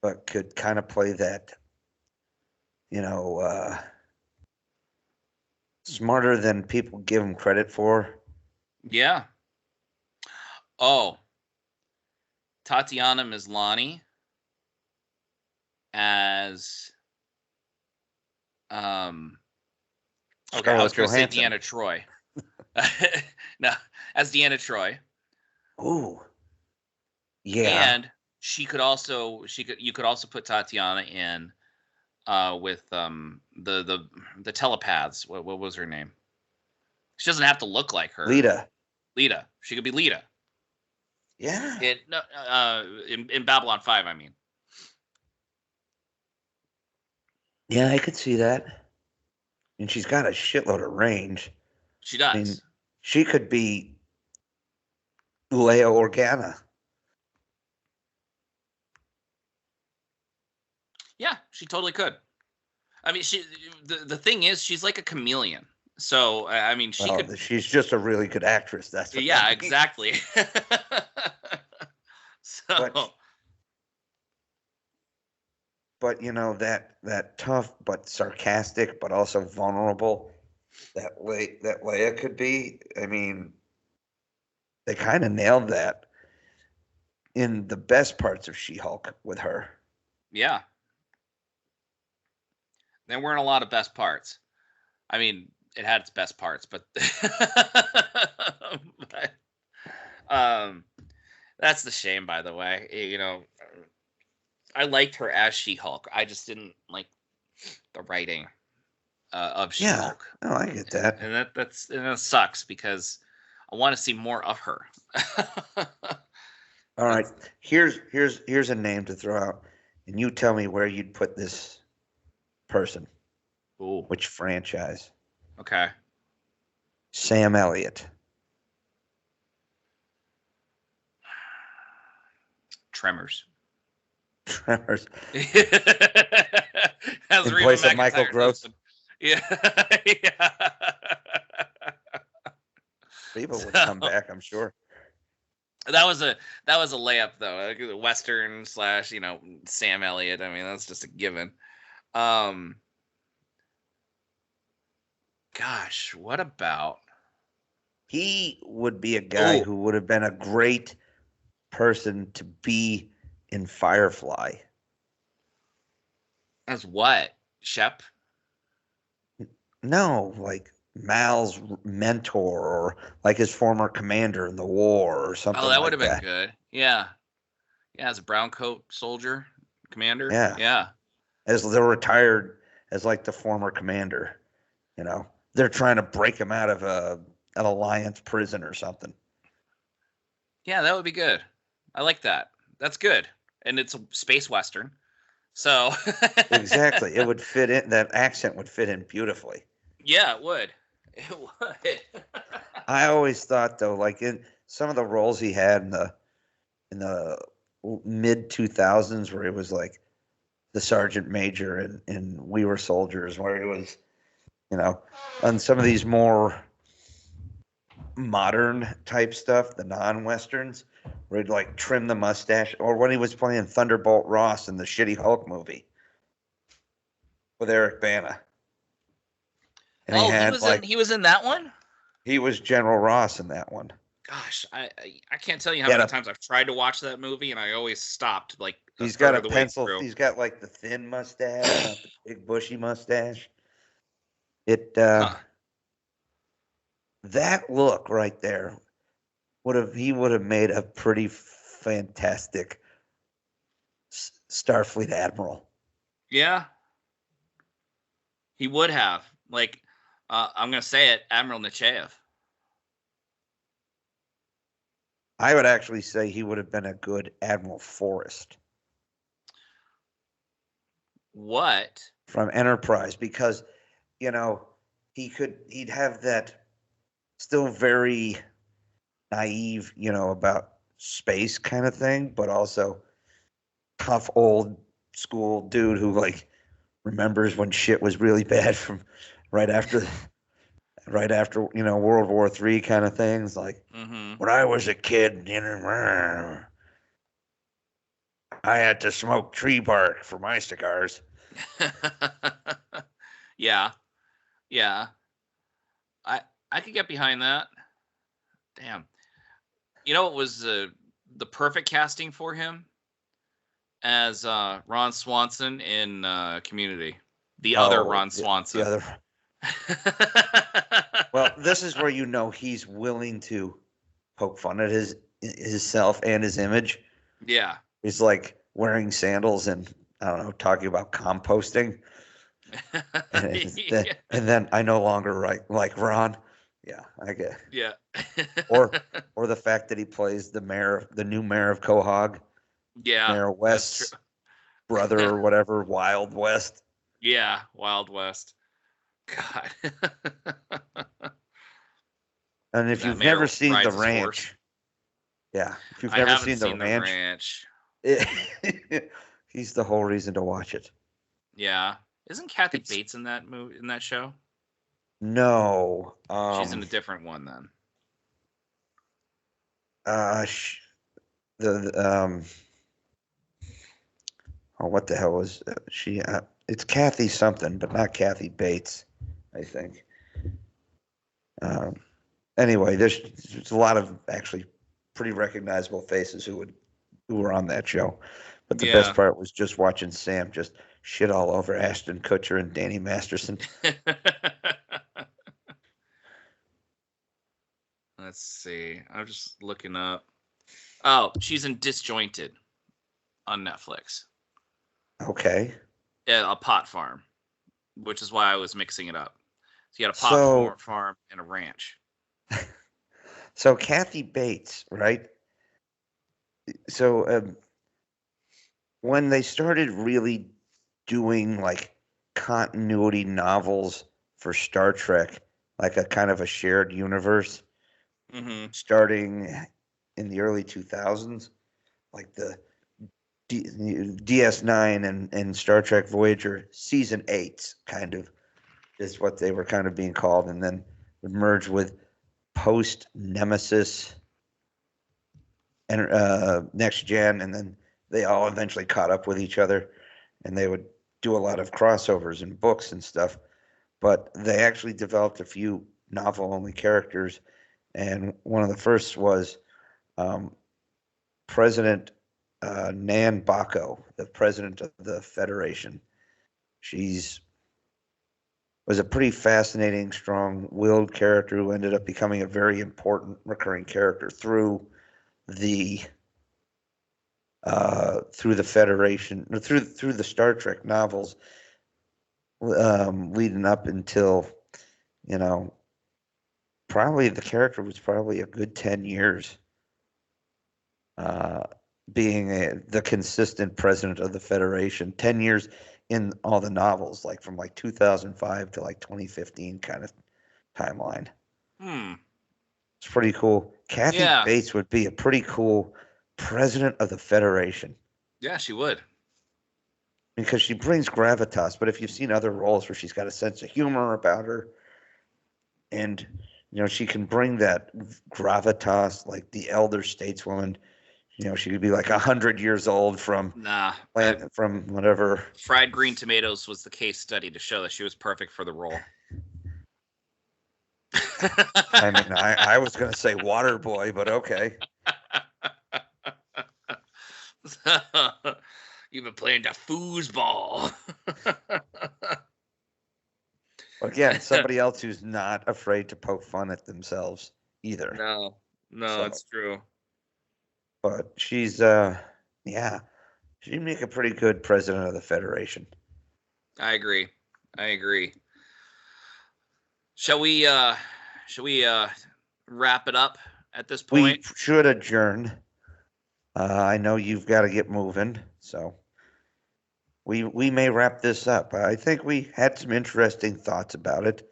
but could kind of play that, smarter than people give him credit for. Yeah. Oh, Tatiana Maslany as okay, I was Scarlett going to say Johansson. Deanna Troy. No, as Deanna Troy. Ooh. Yeah. And you could also put Tatiana in with the telepaths. What was her name? She doesn't have to look like her. Lita. She could be Lita. Yeah. In Babylon 5, I mean. Yeah, I could see that. And she's got a shitload of range. She does. I mean, she could be Leia Organa. Yeah, she totally could. I mean, the thing is, she's like a chameleon. So I mean, she's just a really good actress. That's what yeah, I mean. exactly. So, but that tough but sarcastic but also vulnerable that Leia could be. I mean, they kind of nailed that in the best parts of She-Hulk with her. Yeah. There weren't a lot of best parts. I mean, it had its best parts, but, that's the shame, by the way. I liked her as She-Hulk. I just didn't like the writing of She-Hulk. Yeah. Oh, I get that. And that sucks because I want to see more of her. All right. Here's a name to throw out, and you tell me where you'd put this person. Ooh. Which franchise? Okay. Sam Elliott. Tremors. Tremors. In place of Michael Gross. Yeah. Yeah. People would come back, I'm sure. That was a layup though. Western / Sam Elliott. I mean, that's just a given. Gosh, what about? He would be a guy who would have been a great person to be in Firefly. As what? Shep? No, like Mal's mentor or like his former commander in the war or something. Oh, that would have been good. Yeah. Yeah, as a brown coat soldier commander. Yeah. Yeah. As they're retired as like the former commander. They're trying to break him out of an Alliance prison or something. Yeah, that would be good. I like that. That's good. And it's a space Western. So exactly. It would fit in. That accent would fit in beautifully. Yeah, it would. It would. I always thought though, like in some of the roles he had in the mid 2000s where he was like the sergeant major in We Were Soldiers, where he was, on some of these more modern type stuff, the non-Westerns, where he'd like trim the mustache, or when he was playing Thunderbolt Ross in the shitty Hulk movie with Eric Bana. And he was in that one? He was General Ross in that one. Gosh, I can't tell you how many times I've tried to watch that movie and I always stopped. Like he's got a pencil. He's got like the thin mustache, not the big bushy mustache. That look right there he would have made a pretty fantastic Starfleet admiral. Yeah, he would have. Like, I'm gonna say it, Admiral Nechayev. I would actually say he would have been a good Admiral Forrest. What? From Enterprise, because he'd have that still very naive, about space kind of thing, but also tough old school dude who like remembers when shit was really bad from right after World War III kind of things. Like when I was a kid, I I had to smoke tree bark for my cigars. Yeah. Yeah. I could get behind that. Damn. You know what was the perfect casting for him? As Ron Swanson in Community. The other Ron Swanson. The other. Well, this is where you know he's willing to poke fun at his self and his image. Yeah. He's like wearing sandals and I don't know, talking about composting. And then I no longer like Ron. Yeah, I get. Yeah. or the fact that he plays the new mayor of Quahog. Yeah. Mayor West's brother or whatever, Wild West. Yeah, Wild West. God. And if you've never seen The Ranch, yeah, if you've never seen The Ranch, he's the whole reason to watch it. Yeah, isn't Kathy Bates in that movie, in that show? No, she's in a different one then. What the hell was she? It's Kathy something, but not Kathy Bates, I think. Anyway, there's a lot of actually pretty recognizable faces who were on that show. But the best part was just watching Sam just shit all over Ashton Kutcher and Danny Masterson. Let's see. I'm just looking up. Oh, she's in Disjointed on Netflix. Okay. Yeah, a pot farm, which is why I was mixing it up. So you got a pot farm and a ranch. So Kathy Bates, right? So when they started really doing like continuity novels for Star Trek, like a kind of a shared universe, starting in the early 2000s, like the DS9 and Star Trek Voyager Season 8 kind of is what they were kind of being called, and then would merge with post Nemesis and Next Gen, and then they all eventually caught up with each other, and they would do a lot of crossovers in books and stuff. But they actually developed a few novel-only characters, and one of the first was President Nan Bako, the president of the Federation. She's was a pretty fascinating, strong-willed character who ended up becoming a very important recurring character through the Federation, through the Star Trek novels, leading up until, probably the character was probably a good 10 years, being the consistent president of the Federation. 10 years in all the novels, like from 2005 to 2015 kind of timeline. It's pretty cool. Kathy Bates would be a pretty cool president of the Federation. Yeah, she would. Because she brings gravitas, but if you've seen other roles where she's got a sense of humor about her, and she can bring that gravitas, like the elder stateswoman. She could be 100 years old from whatever. Fried Green Tomatoes was the case study to show that she was perfect for the role. I mean, I was going to say Waterboy, but okay. You've been playing the foosball. Again, somebody else who's not afraid to poke fun at themselves either. No, it's true. But she's, she'd make a pretty good president of the Federation. I agree. Shall we wrap it up at this point? We should adjourn. I know you've got to get moving, so we may wrap this up. I think we had some interesting thoughts about it.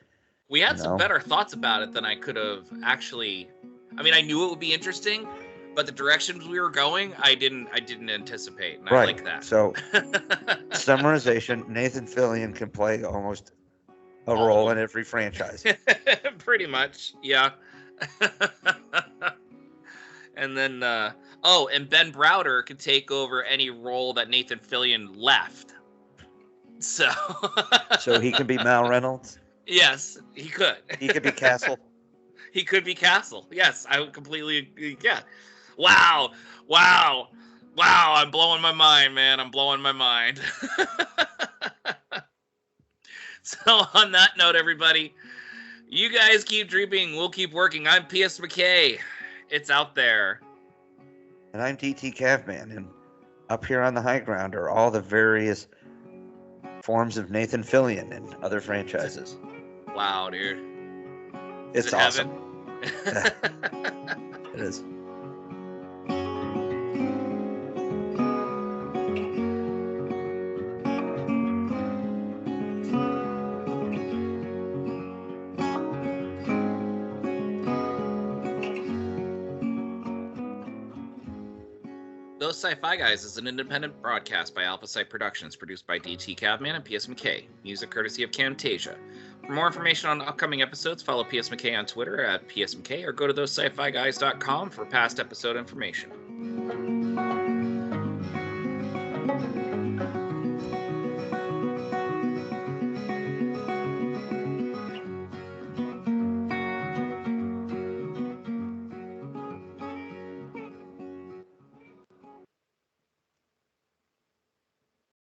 We had some better thoughts about it than I could have actually. I mean, I knew it would be interesting, but the directions we were going, I didn't anticipate, and I like that. So, summarization: Nathan Fillion can play almost a role in every franchise. Pretty much, yeah. And then Oh, and Ben Browder could take over any role that Nathan Fillion left. So. So he can be Mal Reynolds? Yes, he could. He could be Castle? He could be Castle. Yes, I would completely, yeah. Wow. Wow. Wow, I'm blowing my mind, man. I'm blowing my mind. So on that note, everybody, you guys keep dreaming. We'll keep working. I'm P.S. McKay. It's out there. And I'm DT Cavman. And up here on the high ground are all the various forms of Nathan Fillion and other franchises. Wow, dude. It's it awesome. Heaven? It is. Those Sci-Fi Guys is an independent broadcast by Alpha Site Productions, produced by DT Cavman and P.S. McKay. Music courtesy of Camtasia. For more information on upcoming episodes, follow P.S. McKay on Twitter at PSMcKay or go to thosescifiguys.com for past episode information.